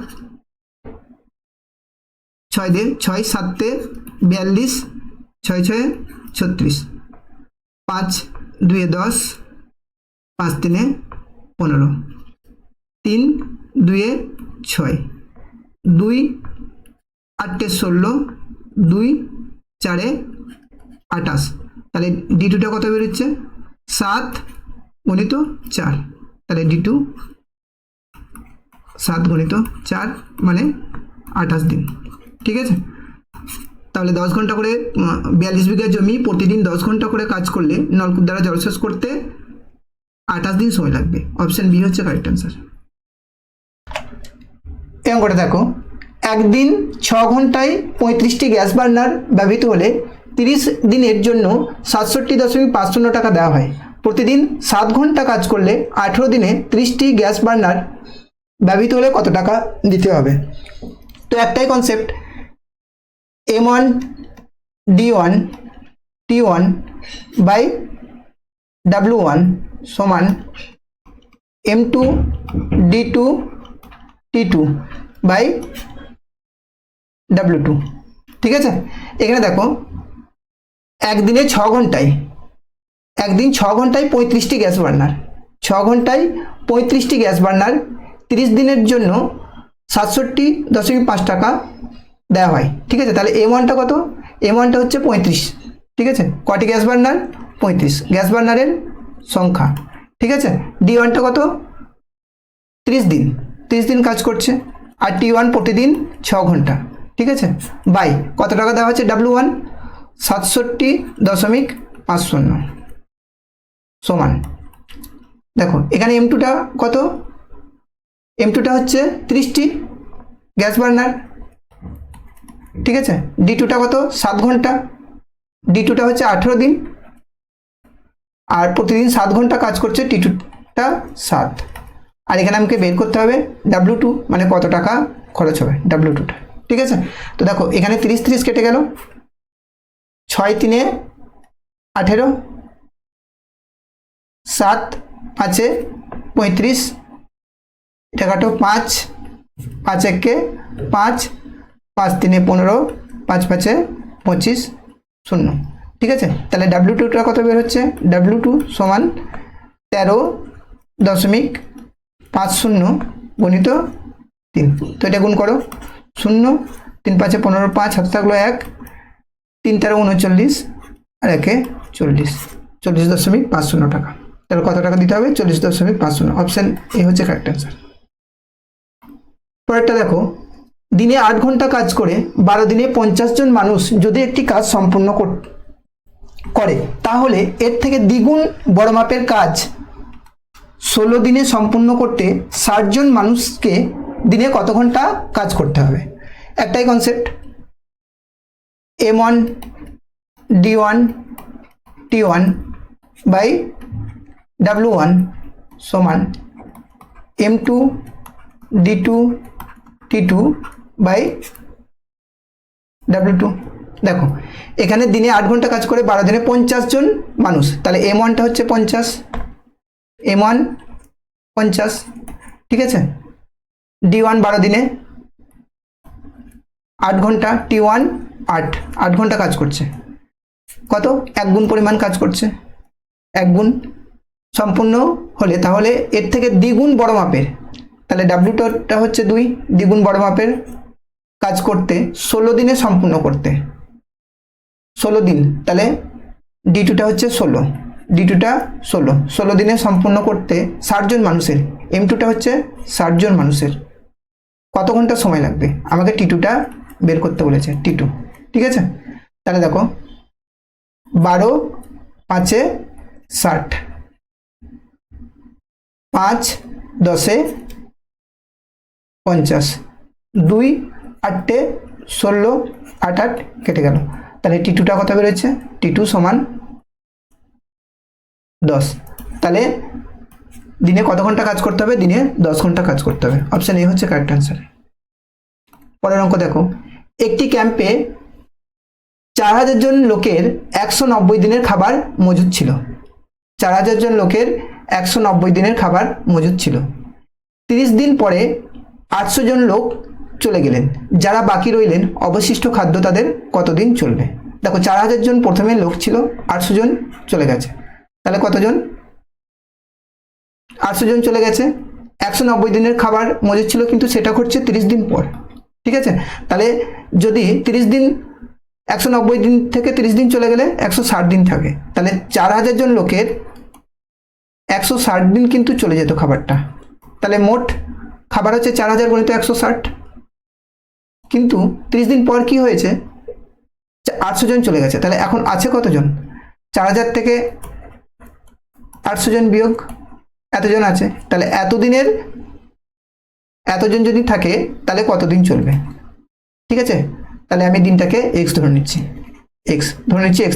6 দিয়ে 6 7 42, 6 6 36, 5 2 10, 5 3 15, 3 2 6, 2 8 16, 2 4 28, তাহলে D2টা কত বেরোচ্ছে? 7 গুণিত 4, তাহলে D2 7 গুণিত 4 মানে 28 দিন। ঠিক আছে, তাহলে 10 ঘন্টা করে 42 বিঘা জমি প্রতিদিন 10 ঘন্টা করে কাজ করলে নলকূপ দ্বারা জলসেচ করতে 28 দিন সময় লাগবে। অপশন বি হচ্ছে কারেক্ট অ্যান্সার। এই অঙ্কটা দেখো, একদিন 6 ঘন্টায় 35টি গ্যাস বার্নার ব্যবহৃত হলে 30 দিনের জন্য 67.50 টাকা দেওয়া হয়। প্রতিদিন 7 ঘন্টা কাজ করলে 18 দিনে 30টি গ্যাস বার্নার ব্যবহৃত হলে কত টাকা দিতে হবে। তো একটাই concept, M1 D1 T1 by W1 সমান M2 D2 T2 by W2। ঠিক আছে, এখানে দেখো একদিনে 6 ঘন্টায় 35টি গ্যাস বার্নার, 6 ঘন্টায় 35টি গ্যাস বার্নার 30 দিনের জন্য 67.5 টাকা দেওয়া হয়। ঠিক আছে, তাহলে M1টা কত? M1টা হচ্ছে 35। ঠিক আছে, কটি গ্যাস বার্নার? 35 গ্যাস বার্নারের সংখ্যা। ঠিক আছে, D1টা কত? 30 দিন কাজ করছে, আর T1 প্রতিদিন 6 ঘন্টা। ঠিক আছে, বাই কত টাকা দেওয়া হচ্ছে? W1 67.50 সমান, দেখো এখানে M2টা কত? M2টা হচ্ছে 30টি গ্যাস বার্নার। ঠিক আছে, D2টা কত? 7 ঘন্টা, D2টা হচ্ছে 18 দিন, আর প্রতিদিন 7 ঘন্টা কাজ করছে T2টা 7। আর এখানে আমাকে বের করতে হবে W2 মানে কত টাকা খরচ হবে W2টা। ঠিক আছে, তো দেখো এখানে 30 কেটে গেল, 6 3 18, 7 5 35, এটা কাটো 5 5 1 5, 5 3 15, 5 5 25 0। ঠিক আছে, তাহলে W2টা কত বের হচ্ছে? W2 সমান 13.50 গুণিত 3। তো এটা গুণ করো, 0 3 5 15, 5 হাতে থাকলো 1, 3 13 39, আর 1 40, 40.50 টাকা। তাহলে কত টাকা দিতে হবে? 40.50। অপশন এ হচ্ছে কারেক্ট অ্যান্সার। পরেরটা দেখো, দিনে 8 ঘন্টা কাজ করে 12 দিনে 50 জন মানুষ যদি একটি কাজ সম্পূর্ণ করে, তাহলে এর থেকে দ্বিগুণ বড় মাপের কাজ 16 দিনে সম্পূর্ণ করতে 60 জন মানুষকে দিনে কত ঘন্টা কাজ করতে হবে। একটাই concept, M1 D1 T1 by W1 সমান M2 D2 T2 by W2। দেখো এখানে দিনে 8 ঘন্টা কাজ করে 12 দিনে 50 জন মানুষ, তাহলে M1টা হচ্ছে 50, M1 50। ঠিক আছে, D1 12 দিনে 8 ঘন্টা, T1 8 ঘন্টা কাজ করছে, কত? 1 গুণ পরিমাণ কাজ করছে। 1 গুণ সম্পূর্ণ হলে তাহলে এর থেকে দ্বিগুণ বড় মাপের, তাহলে W2টা হচ্ছে 2, দ্বিগুণ বড় মাপের কাজ করতে 16 দিনে সম্পূর্ণ করতে 16 দিন, তাহলে D2টা হচ্ছে 16, D2টা 16 দিনে সম্পূর্ণ করতে 60 জন মানুষের, M2টা হচ্ছে 60 জন মানুষের কত ঘন্টা সময় লাগবে? আমাকে T2টা বের করতে বলেছে, T2। ঠিক আছে, তাহলে দেখো 12 5 60, 5 10 50, 2 8 16, 8 8 কেটে গেল, তাহলে T2টা কত বেরোচ্ছে? T2 সমান 10। তাহলে দিনে কত ঘন্টা কাজ করতে হবে? দিনে 10 ঘন্টা কাজ করতে হবে। অপশন এ হচ্ছে কারেক্ট অ্যান্সার। পরের অঙ্ক দেখো, একটি ক্যাম্পে 4000 জন লোকের 190 দিনের খাবার মজুদ ছিল। 4000 জন লোকের 190 দিনের খাবার মজুদ ছিল। 30 দিন পরে 800 জন লোক চলে গেলেন, যারা বাকি রইলেন অবশিষ্ট খাদ্য তাদের কতদিন চলবে? দেখো 4000 জন প্রথমে লোক ছিল, 800 জন চলে গেছে, তাহলে কতজন? 800 জন চলে গেছে, 190 দিনের খাবার মজুদ ছিল, কিন্তু সেটা ঘটছে 30 দিন পর। ঠিক আছে, তাহলে যদি 30 দিন 190 দিন থেকে 30 দিন চলে গেলে 160 দিন থাকে, তাহলে 4000 জন লোকের 160 দিন কিন্তু চলে যেত খাবারটা, তাহলে মোট খাবার হচ্ছে 4000 গুণিত 160, কিন্তু 30 দিন পর কি হয়েছে? 800 জন চলে গেছে, তাহলে এখন আছে কতজন? 4000 থেকে 800 জন বিয়োগ এতজন আছে, তাহলে এতদিনের এতজন যদি থাকে তাহলে কতদিন চলবে? ঠিক আছে, তাহলে আমি দিনটাকে x ধরে নিচ্ছি, x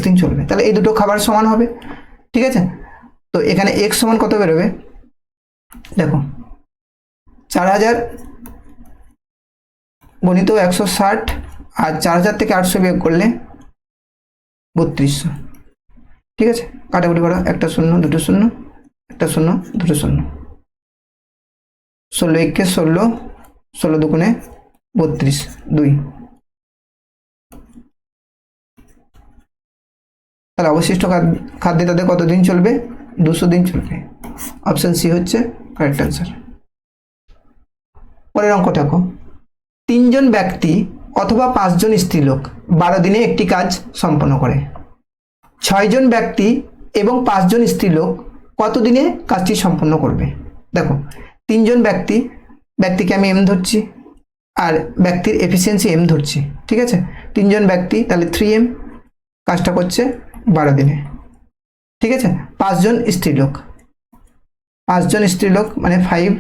দিন চলবে, তাহলে এই দুটো খাবার সমান হবে। ঠিক আছে, তো এখানে x সমান কত বেরোবে, দেখো 4000 গণিত 160, আর 4000 থেকে 800 বিয়োগ করলে 3200। ঠিক আছে, কাটাকুটি করো, একটা শূন্য দুটো শূন্য, একটা শূন্য দুটো শূন্য, 16 একে 16, 16 দুগুণে 32, 2। তাহলে অবশিষ্ট খাদ্যে তাদের কতদিন চলবে, 200 দিন চলবে। অপশন সি হচ্ছে কারেক্ট অ্যান্সার। পরের অঙ্ক দেখো, 3 জন ব্যক্তি অথবা 5 জন স্ত্রীলোক 12 দিনে একটি কাজ সম্পন্ন করে। 6 জন ব্যক্তি এবং 5 জন স্ত্রীলোক কত দিনে কাজটি সম্পন্ন করবে। দেখো 3 জন ব্যক্তিকে আমি এম ধরছি, আর ব্যক্তির এফিসিয়েন্সি এম ধরছি। ঠিক আছে, 3 জন ব্যক্তি, তাহলে 3m, কাজটা করছে 12 দিনে। ঠিক আছে, 5 জন স্ত্রীলোক মানে 5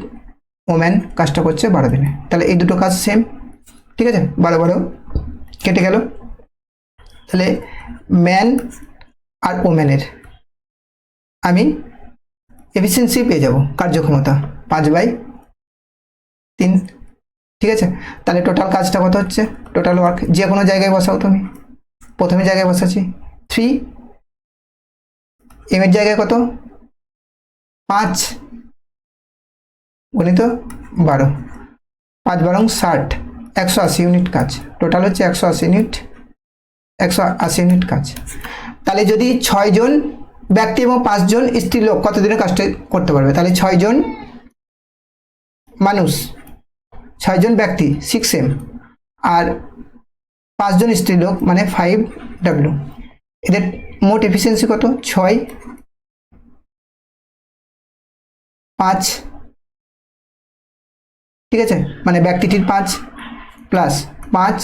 ওম্যান, কাজটা করছে 12 দিনে। তাহলে এই দুটো কাজ সেম। ঠিক আছে, 12 কেটে গেল। তাহলে ম্যান আর ওম্যানের আমি এফিসিয়েন্সি পেয়ে যাব, কার্যক্ষমতা 5/3। ঠিক আছে, তাহলে টোটাল কাজটা কত হচ্ছে, টোটাল ওয়ার্ক যে কোনো জায়গায় বসাও তুমি। প্রথমে জায়গায় বসাচ্ছি 3, এম এর জায়গায় কত 5 গণিত 12, 5 12 60, 180 ইউনিট কাজ। টোটাল হচ্ছে 180 ইউনিট কাজ। তাহলে যদি 6 জন ব্যক্তি এবং 5 জন স্ত্রীলোক কতদিনে কাজটা করতে পারবে, তাহলে 6 জন মানুষ, 6 জন ব্যক্তি 6m, আর 5 জন স্ত্রীলোক মানে 5w। এদের মোট এফিসিয়েন্সি কত, 6 5। ঠিক আছে, মানে ব্যক্তিটির 5 প্লাস 5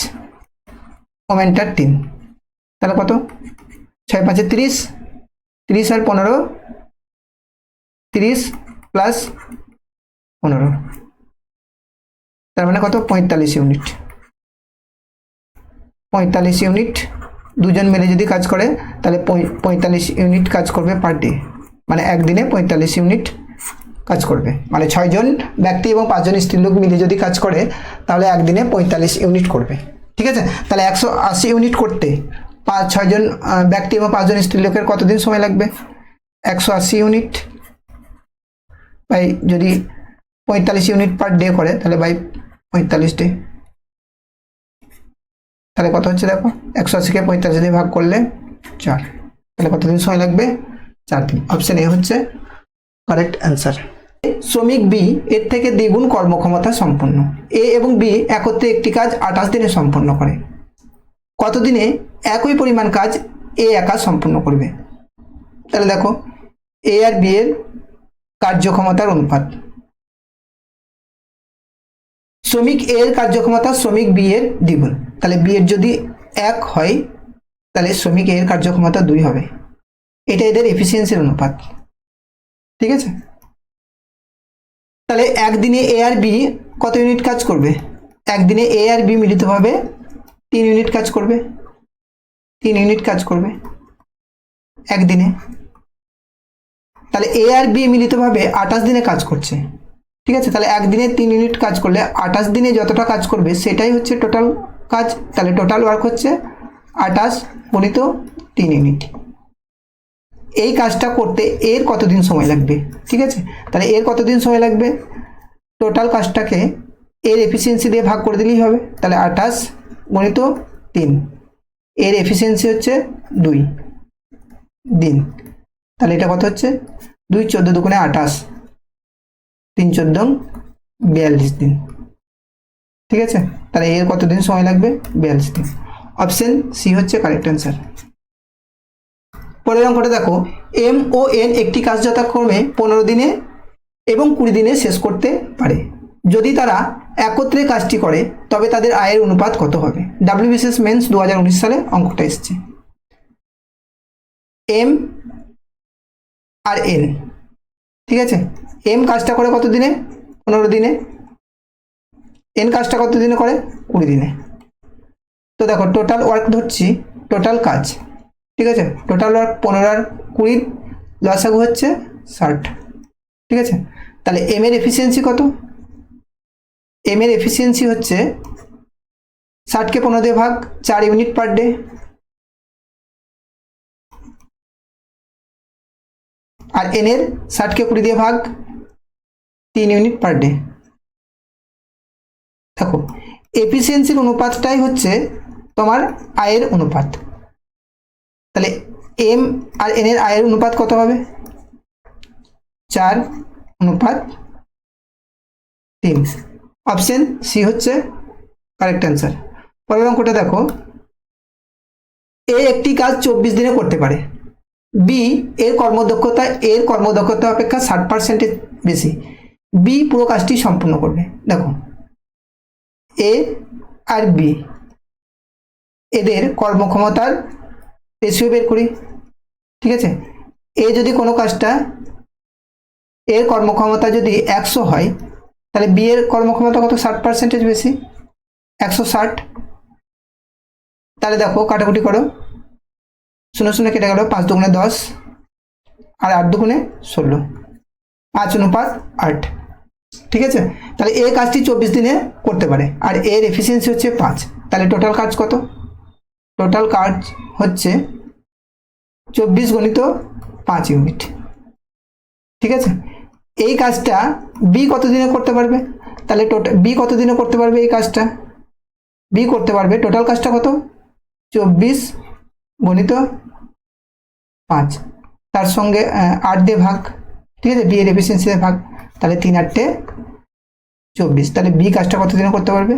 ওমেনটার 3, তাহলে কত, 6 5 30, 30 আর 15, 30 প্লাস 15, তার মানে কত 45 ইউনিট। 45 ইউনিট দুজন মিলে যদি কাজ করে তাহলে 45 ইউনিট কাজ করবে পার ডে, মানে একদিনে 45 ইউনিট কাজ করবে। মানে 6 জন ব্যক্তি এবং 5 জন স্ত্রীলোক মিলে যদি কাজ করে তাহলে একদিনে 45 ইউনিট করবে। ঠিক আছে, তাহলে 180 ইউনিট করতে 6 জন ব্যক্তি এবং 5 জন স্ত্রীলোকের কতদিন সময় লাগবে, 180 ইউনিট বাই যদি 45 ইউনিট পার ডে করে তাহলে বাই 45 ডে, তাহলে কত হচ্ছে দেখো, 180কে 45 দিয়ে ভাগ করলে 4, তাহলে কতদিন সময় লাগবে, 4 দিন। অপশন এ হচ্ছে কারেক্ট অ্যান্সার। শ্রমিক বি এর থেকে দ্বিগুণ কর্মক্ষমতা সম্পন্ন, এ এবং বি একত্রে একটি কাজ 28 দিনে সম্পন্ন করে। কতদিনে একই পরিমাণ কাজ এ একা সম্পন্ন করবে। তাহলে দেখো এ আর বি এর কার্যক্ষমতার অনুপাত, শ্রমিক এ এর কার্যক্ষমতা শ্রমিক বি এর দ্বিগুণ। তাহলে বি এর যদি 1 হয় তাহলে শ্রমিক এ এর কার্যক্ষমতা 2 হবে। এটা এদের এফিসিয়েন্সির অনুপাত। ঠিক আছে, তাহলে একদিনে এ আর বি কত ইউনিট কাজ করবে, একদিনে এ আর বি মিলিতভাবে 3 ইউনিট কাজ করবে, 3 ইউনিট কাজ করবে একদিনে। তাহলে এ আর বি মিলিতভাবে 28 দিনে কাজ করছে। ঠিক আছে, তাহলে একদিনে 3 ইউনিট কাজ করলে 28 দিনে যতটা কাজ করবে সেটাই হচ্ছে টোটাল কাজ। তাহলে টোটাল ওয়ার্ক হচ্ছে 28 গুণিত 3 ইউনিট। এই কাজটা করতে এর কতদিন সময় লাগবে। ঠিক আছে, তাহলে এর কতদিন সময় লাগবে, টোটাল কাজটাকে এর এফিসিয়েন্সি দিয়ে ভাগ করে দিলেই হবে। তাহলে 28 গুণিত 3, এর এফিসিয়েন্সি হচ্ছে 2 দিন। তাহলে এটা কত হচ্ছে, 2 14 দুগুণে 28, 3 14 42 দিন। ঠিক আছে, তাহলে এর কতদিন সময় লাগবে, 42 দিন। অপশন সি হচ্ছে কারেক্ট অ্যান্সার। পরের অঙ্কটা দেখো, এম ও এন একটি কাজ যথাক্রমে 15 দিনে এবং 20 দিনে শেষ করতে পারে। যদি তারা একত্রে কাজটি করে তবে তাদের আয়ের অনুপাত কত হবে। WBCS মেন্স 2019 সালে অঙ্কটা এসেছে। এম আর এন, ঠিক আছে, এম কাজটা করে কত দিনে, 15 দিনে, এন কাজটা কত দিনে করে, 20 দিনে। তো দেখো টোটাল ওয়ার্ক ধরছি, টোটাল কাজ। ঠিক আছে, টোটাল ওয়ার্ক 15 আর 20 লসাগু হচ্ছে 60। ঠিক আছে, তাহলে এম এর এফিসিয়েন্সি কত? এম এর এফিসিয়েন্সি হচ্ছে 60কে 15 দিয়ে ভাগ, 4 ইউনিট পার ডে। আর এন এর 60কে 20 দিয়ে ভাগ, 3 ইউনিট পার ডে। দেখো এফিসিয়েন্সির অনুপাতটাই হচ্ছে তোমার আয়ের অনুপাত। তাহলে এম আর এন এর আয়ের অনুপাত কত হবে? 4:3। অপশন সি হচ্ছে কারেক্ট অ্যান্সার। পরের অঙ্কটা দেখো, এ একটি কাজ 24 দিনে করতে পারে, বি এর কর্মদক্ষতা অপেক্ষা 60% বেশি, বি পুরো কাজটি সম্পূর্ণ করবে। দেখো এ আর বি এদের কর্মক্ষমতার রেশিও বের করি। ঠিক আছে, এ যদি কোনো কাজটা, এর কর্মক্ষমতা যদি 100 হয়, তাহলে বি এর কর্মক্ষমতা কত? 60% বেশি, 160। তাহলে দেখো কাটাকুটি করো, 0 কেটে গেল, 5 দুগুণে 10 আর 8 দুগুণে 16, 5:8। ঠিক আছে, তাহলে এ কাজটি 24 দিনে করতে পারে আর এর এফিসিয়েন্সি হচ্ছে 5। তাহলে টোটাল কাজ কত? টোটাল কাজ হচ্ছে 24 গুণিত 5 ইউনিট। ঠিক আছে, এই কাজটা বি কত দিনে করতে পারবে? তাহলে বি কত দিনে করতে পারবে এই কাজটা? বি করতে পারবে, টোটাল কাজটা কত? 24 গুণিত 5, তার সঙ্গে 8 দিয়ে ভাগ। ঠিক আছে, বি এর এফিসিয়েন্সি দিয়ে ভাগ, তাহলে 3 × 8 = 24। তাহলে বি কাজটা কত দিনে করতে পারবে?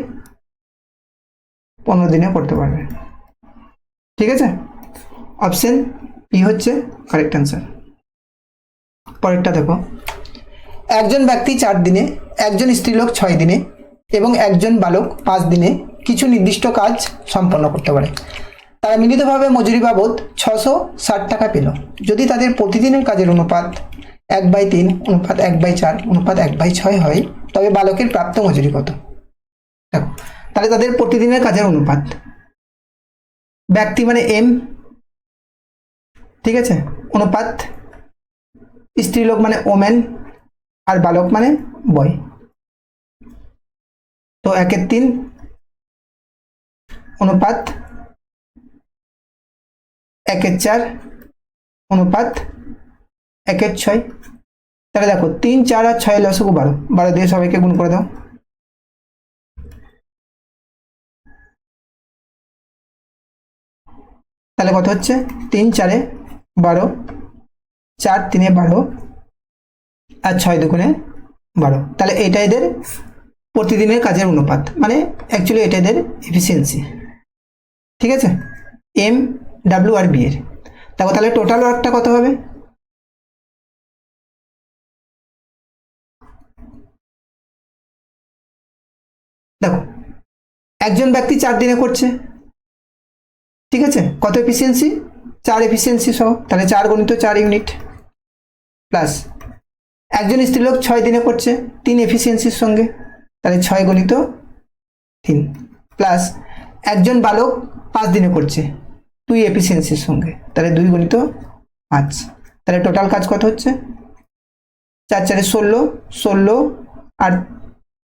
15 দিনে করতে পারবে। ঠিক আছে, অপশন বি হচ্ছে কারেক্ট অ্যান্সার। পরেরটা দেখো, একজন ব্যক্তি 4 দিনে, একজন স্ত্রীলোক 6 দিনে এবং একজন বালক 5 দিনে কিছু নির্দিষ্ট কাজ সম্পন্ন করতে পারে। তারা মিলিতভাবে মজুরি বাবদ 660 টাকা পেল। যদি তাদের প্রতিদিনের কাজের অনুপাত 1/3, অনুপাত 1/4, অনুপাত 1/6 হয়, তবে বালকের প্রাপ্ত মজুরি কত? দেখো তাহলে তাদের প্রতিদিনের কাজের অনুপাত, ব্যক্তি মানে এম, ঠিক আছে, অনুপাত স্ত্রীলোক মানে ওমেন, আর বালক মানে বয়। তো 1/3 অনুপাত 1/4 অনুপাত 1/6। তাহলে দেখো 3, 4 আর 6 লসগু 12, 12 দিয়ে সবাইকে গুণ করে দাও। তাহলে কত হচ্ছে? 3 4 12, 4 3 12 আর 6 2 12। তাহলে এটা এদের প্রতিদিনের কাজের অনুপাত, মানে অ্যাকচুয়ালি এটা এদের এফিসিয়েন্সি। ঠিক আছে, এম, ডাব্লিউ আর বি এর। দেখো তাহলে টোটাল ওয়ার্কটা কত হবে? দেখো একজন ব্যক্তি 4 দিনে করছে, ঠিক আছে, কত এফিসিয়েন্সি? 4 এফিসিয়েন্সি সহ, তাহলে 4 গুণিত 4 ইউনিট, প্লাস একজন স্ত্রীলোক 6 দিনে করছে 3 এফিসিয়েন্সির সঙ্গে, তাহলে 6 গুণিত 3, প্লাস একজন বালক 5 দিনে করছে 2 এফিসিয়েন্সির সঙ্গে, তাহলে 2 গুণিত 5। তাহলে টোটাল কাজ কত হচ্ছে? 4 4 16, 16 আর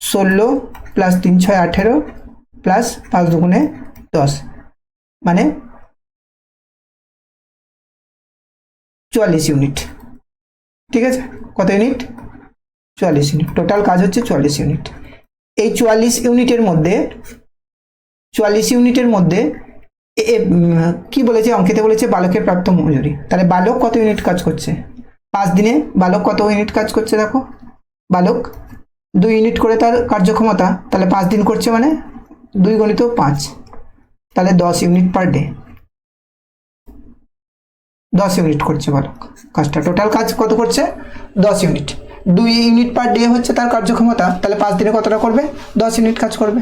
16 প্লাস 3 6 18 প্লাস 5 2 10, মানে 44 ইউনিট। ঠিক আছে, কত ইউনিট? 44 ইউনিট। টোটাল কাজ হচ্ছে 44 ইউনিট। এই 44 ইউনিটের মধ্যে কি বলেছে অঙ্কিতে? বলেছে বালকের প্রাপ্ত মজুরি। তাহলে বালক কত ইউনিট কাজ করছে? 5 দিনে বালক কত ইউনিট কাজ করছে? দেখো বালক 2 ইউনিট করে তার কার্যক্ষমতা, তাহলে 5 দিন করছে, মানে 2 গুণিত 5, তাহলে 10 ইউনিট পার ডে। 10 ইউনিট করছে বালক কাজটা। টোটাল কাজ কত করছে? 10 ইউনিট। 2 ইউনিট পার ডে হচ্ছে তার কার্যক্ষমতা, তাহলে 5 দিনে কতটা করবে? 10 ইউনিট কাজ করবে।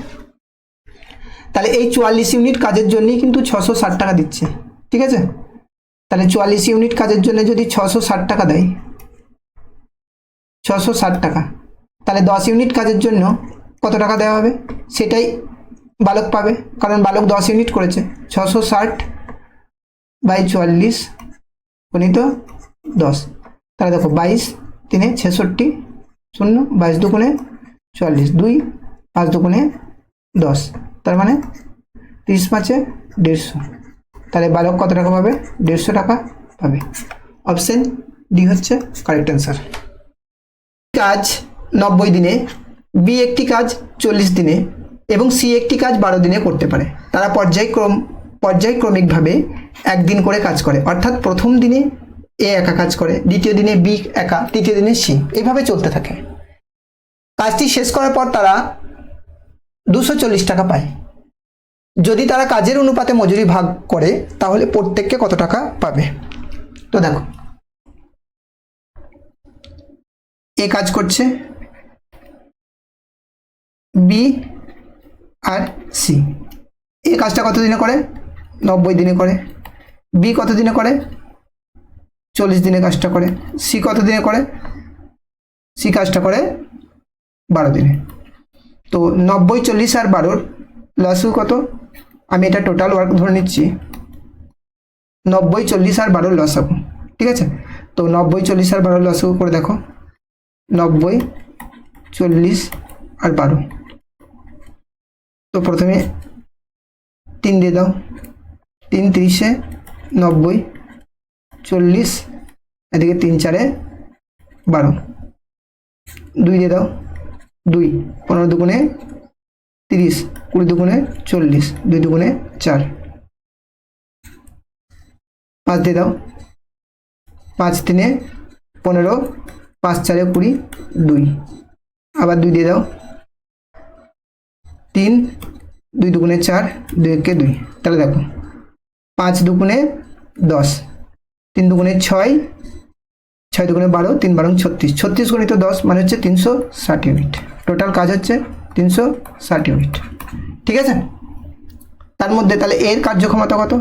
তাহলে এই 44 ইউনিট কাজের জন্যই কিন্তু 660 টাকা দিচ্ছে। ঠিক আছে, তাহলে 44 ইউনিট কাজের জন্য যদি 660 টাকা দেয়, 660 টাকা, তাহলে 10 ইউনিট কাজের জন্য কত টাকা দেওয়া হবে সেটাই বালক পাবে, কারণ বালক 10 ইউনিট করেছে। 660/44 গুণিত 10, তাহলে দেখো 22 3 66 শূন্য 22 দুগুণে 44 2 5 দুগুণে 10, তার মানে 30 5 150। তাহলে বালক কত টাকা পাবে? 150 টাকা পাবে। অপশন ডি হচ্ছে কারেক্ট অ্যান্সার। কাজ 90 দিনে, বি একটি কাজ 40 দিনে এবং সি একটি কাজ 12 দিনে করতে পারে। তারা পর্যায়ক্রমিকভাবে একদিন করে কাজ করে, অর্থাৎ প্রথম দিনে এ একা কাজ করে, দ্বিতীয় দিনে বি একা, তৃতীয় দিনে সি, এইভাবে চলতে থাকে। কাজটি শেষ করার পর তারা 240 টাকা পায়। যদি তারা কাজের অনুপাতে মজুরি ভাগ করে তাহলে প্রত্যেককে কত টাকা পাবে? তো দেখো, এ কাজ করছে, বি আর সি। এ কাজটা কত দিনে করে? 90 দিনে করে। বি কত দিনে করে? 40 দিনে কাজটা করে। সি কত দিনে করে? সি কাজটা করে 12 দিনে। তো 90 40 আর 12 লসু কত? আমি এটা টোটাল ওয়ার্ক ধরে নিচ্ছি। 90 40 আর 12 লসাগু, ঠিক আছে? তো 90 40 আর 12 লসাগু করে দেখো, 90 40 আর 12। তো প্রথমে 3 দিয়ে দাও, 3 30 90 40, এদিকে 3 4 12, 2 দিয়ে দাও, 2 15 দুগুণে 30, 20 দুগুণে 40, 2 দুগুণে 4, 5 দিয়ে দাও, 5 3 15, 5 4 20, 2 আবার 2 দিয়ে দাও, 3 2 দুগুণে 4, 2 একে 2। তাহলে দেখো 5 দুগুণে 10, 3 দুগুণে 6, 6 দুগুণে 12, 3 12 36, 36 গুণিত 10 মানে হচ্ছে 360 ইউনিট। টোটাল কাজ হচ্ছে 360 ইউনিট, ঠিক আছে? তার মধ্যে তাহলে এর কার্যক্ষমতা কত?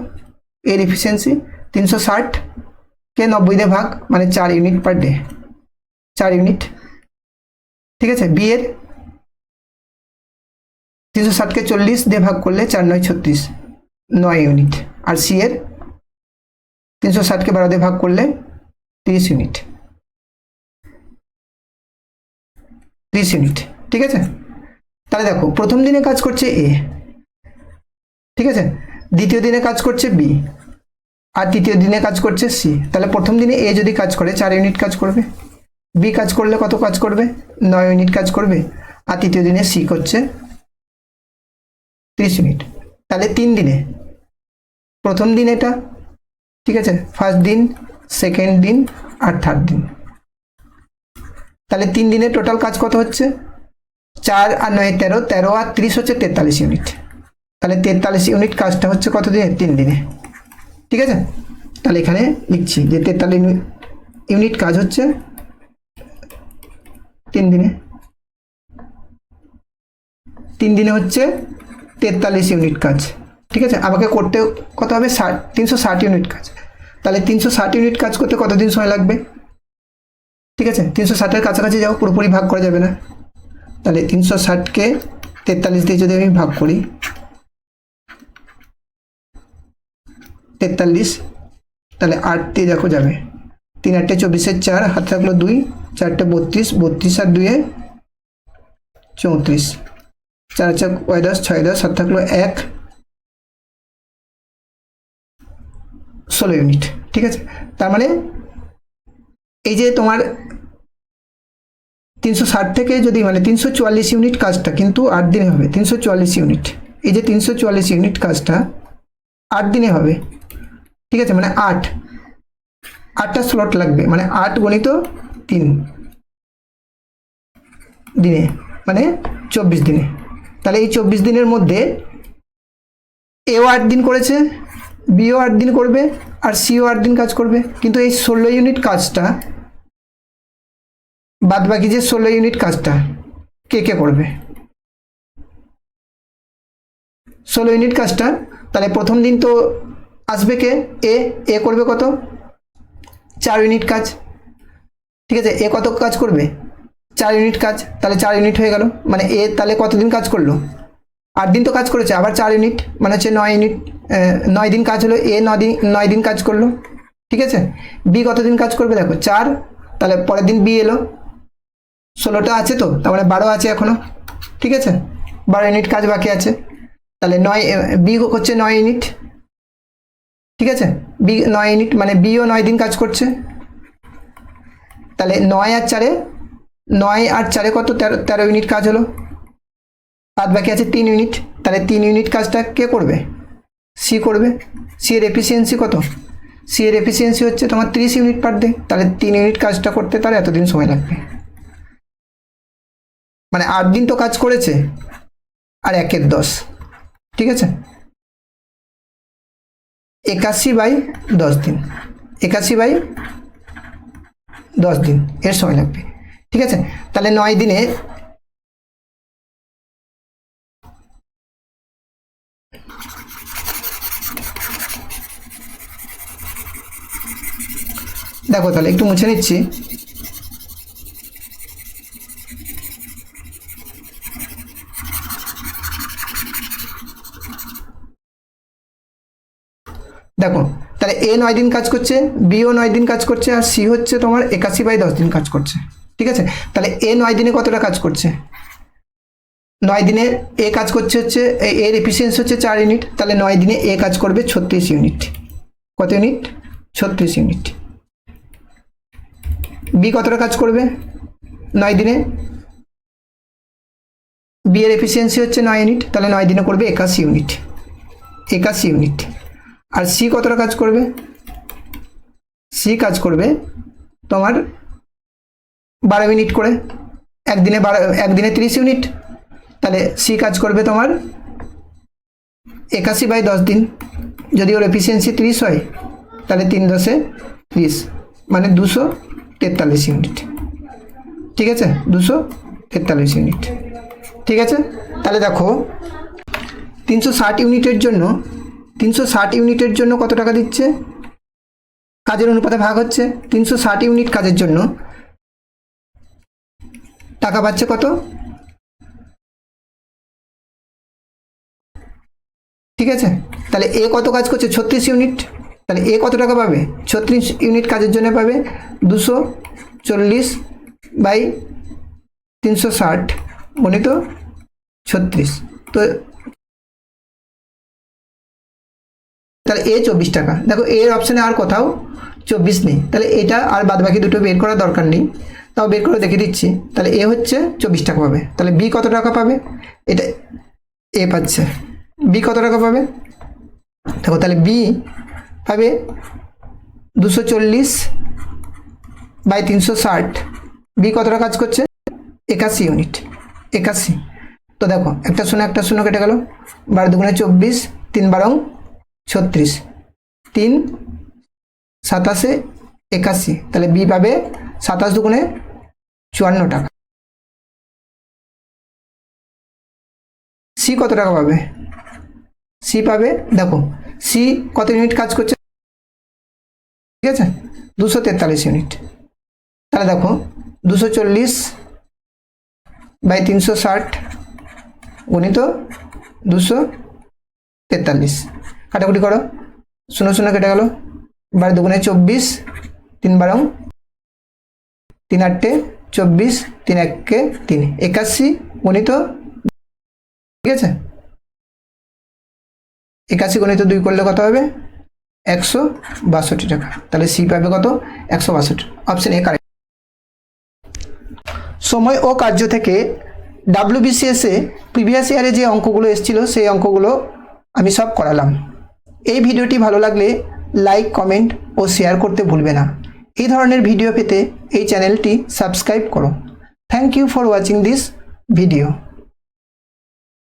এর এফিসিয়েন্সি 360 কে 90 দিয়ে ভাগ মানে 4 ইউনিট পার ডে, 4 ইউনিট, ঠিক আছে? বি এর 360 কে 40 দিয়ে ভাগ করলে 4 9 36, 9 ইউনিট। আর সি এর 360 কে 12 দিয়ে ভাগ করলে 30 ইউনিট, 30 ইউনিট, ঠিক আছে? তাহলে দেখো, প্রথম দিনে কাজ করছে এ, ঠিক আছে? দ্বিতীয় দিনে কাজ করছে বি আর তৃতীয় দিনে কাজ করছে সি। তাহলে প্রথম দিনে এ যদি কাজ করে 4 ইউনিট কাজ করবে, বি কাজ করলে কত কাজ করবে? 9 ইউনিট কাজ করবে, আর তৃতীয় দিনে সি করছে 30 ইউনিট। তাহলে 3 দিনে, প্রথম দিন এটা, ঠিক আছে? ফার্স্ট দিন, সেকেন্ড দিন আর থার্ড দিন। তাহলে 3 দিনে টোটাল কাজ কত হচ্ছে? 4 আর 9 13, 13 আর 30 হচ্ছে 43 ইউনিট। তাহলে 43 ইউনিট কাজটা হচ্ছে কত দিনে? 3 দিনে, ঠিক আছে? তাহলে এখানে লিখছি যে 43 ইউনিট কাজ হচ্ছে 3 দিনে। 3 দিনে হচ্ছে 43 ইউনিট কাজ, ঠিক আছে? আমাকে করতে কত হবে? 360 ইউনিট কাজ। তাহলে 360 ইউনিট কাজ করতে কতদিন সময় লাগবে? ঠিক আছে, 360-এর কাছাকাছি যাও, পুরোপুরি ভাগ করা যাবে না। তাহলে 360-কে 43 দিয়ে যদি আমি ভাগ করি, 43, তাহলে 8 দিয়ে দেখো যাবে, 3 8 24, 4 হাতে থাকলো 2, 4 32, 32 আর 2 34, 4 4 10, 6 10 হাতে থাকলো 1, 16 ইউনিট, ঠিক আছে? তার মানে এই যে তোমার 360 থেকে যদি মানে 344 ইউনিট কাজটা কিন্তু 8 দিনে হবে। 344 ইউনিট, এই যে 344 ইউনিট কাজটা 8 দিনে হবে, ঠিক আছে? মানে 8টা স্লট লাগবে, মানে 8 গুণিত 3 দিনে মানে 24 দিনে। তাহলে এই 24 দিনের মধ্যে এও 8 দিন করেছে, বিও 8 দিন করবে আর সিও 8 দিন কাজ করবে। কিন্তু এই 16 ইউনিট কাজটা, বাদ বাকি যে 16 ইউনিট কাজটা কে কে করবে? 16 ইউনিট কাজটা, তাহলে প্রথম দিন তো আসবে কে? এ করবে কত? 4 ইউনিট কাজ, ঠিক আছে? এ কত কাজ করবে? 4 ইউনিট কাজ। তাহলে 4 ইউনিট হয়ে গেল, মানে এ তাহলে কতদিন কাজ করলো? 8 দিন তো কাজ করেছে, আবার 4 ইউনিট মানে হচ্ছে 9 ইউনিট, 9 দিন কাজ হলো। এ 9 দিন কাজ করলো, ঠিক আছে? বি কতদিন কাজ করবে? দেখো 4 তাহলে পরের দিন বি এলো, 16টা আছে, তো তার মানে 12 আছে এখনো, ঠিক আছে, 12 ইউনিট কাজ বাকি আছে। তাহলে 9 বি হচ্ছে 9 ইউনিট, ঠিক আছে, বি 9 ইউনিট মানে বিও 9 দিন কাজ করছে। তাহলে 9 আর 4 কত, 13 ইউনিট কাজ হলো, বাদ বাকি আছে 3 ইউনিট। তাহলে 3 ইউনিট কাজটা কে করবে? সি করবে। সি এর এফিসিয়েন্সি কত? সি এর এফিসিয়েন্সি হচ্ছে তোমার 30 ইউনিট পার ডে। তাহলে 3 ইউনিট কাজটা করতে তার এতদিন সময় লাগবে, মানে 8 দিন তো কাজ করেছে, আর 1/10, ঠিক আছে, 81/10 দিন, 81/10 দিন এর সময় লাগবে, ঠিক আছে। তাহলে 9 দিনে দেখো, তাহলে একটু মুছে নিচ্ছি। দেখো, তাহলে এ 9 দিন কাজ করছে, বিও 9 দিন কাজ করছে, আর সি হচ্ছে তোমার 81/10 দিন কাজ করছে, ঠিক আছে। তাহলে এ 9 দিনে কতটা কাজ করছে? 9 দিনে এ কাজ করছে হচ্ছে, এর এফিসিয়েন্সি হচ্ছে 4 ইউনিট। তাহলে 9 দিনে এ কাজ করবে 36 ইউনিট। কত ইউনিট? 36 ইউনিট। বি কতটা কাজ করবে 9 দিনে? বি এর এফিসিয়েন্সি হচ্ছে 9 ইউনিট, তাহলে 9 দিনে করবে 81 ইউনিট, 81 ইউনিট। আর সি কতটা কাজ করবে? সি কাজ করবে তোমার 12 মিনিট করে, একদিনে 30 ইউনিট। তাহলে সি কাজ করবে তোমার 81/10 দিন। যদি ওর এফিসিয়েন্সি 30 হয়, তাহলে 3 10 30, মানে 243 ইউনিট, ঠিক আছে, 243 ইউনিট, ঠিক আছে। তাহলে দেখো 360 ইউনিটের জন্য কত টাকা দিচ্ছে? কাজের অনুপাতে ভাগ হচ্ছে। 360 ইউনিট কাজের জন্য টাকা পাচ্ছে কত? ঠিক আছে, তাহলে এ কত কাজ করছে? 36 ইউনিট। তাহলে এ কত টাকা পাবে? 36 ইউনিট কাজের জন্য পাবে 240/360 গণিত 36। তো তাহলে এ 24 টাকা। দেখো এর অপশানে আর কোথাও 24 নেই, তাহলে এটা আর বাদ বাকি দুটো বের করার দরকার নেই, তাও বের করে দেখে দিচ্ছি। তাহলে এ হচ্ছে 24 টাকা পাবে। তাহলে বি কত টাকা পাবে? এটা এ পাচ্ছে, বি কত টাকা পাবে? দেখো, তাহলে বি পাবে 240/360। বি কতটা কাজ করছে? 81 ইউনিট, 81। তো দেখো, একটা শূন্য কেটে গেল, 12 দুগুণে 24, 3 12 36, 3 27 81। তাহলে বি পাবে 27 দুগুণে 54 টাকা। সি কত টাকা পাবে? সি পাবে, দেখো সি কত ইউনিট কাজ করছে, ঠিক আছে, 243 ইউনিট। তাহলে দেখো 240/360 গণিত 243, কাটাকুটি করো, 0 কেটে গেল, 12 দুগুণে 24, 3 12 3 8 24, 3 1 3, 81 গণিত, ঠিক আছে, 81 গণিত 2 করলে কত হবে? 162 টাকা। তাহলে সি পাবে কত? 162। Option A correct. সময় ও কার্য থেকে WBCS এ প্রিভিয়াস ইয়ারে যে অঙ্কগুলো এসেছিল সেই অঙ্কগুলো আমি সব করালাম। এই ভিডিওটি ভালো লাগলে লাইক, কমেন্ট ও শেয়ার করতে ভুলবে না। এই ধরনের ভিডিও পেতে এই চ্যানেলটি সাবস্ক্রাইব করো। Thank you for watching this video.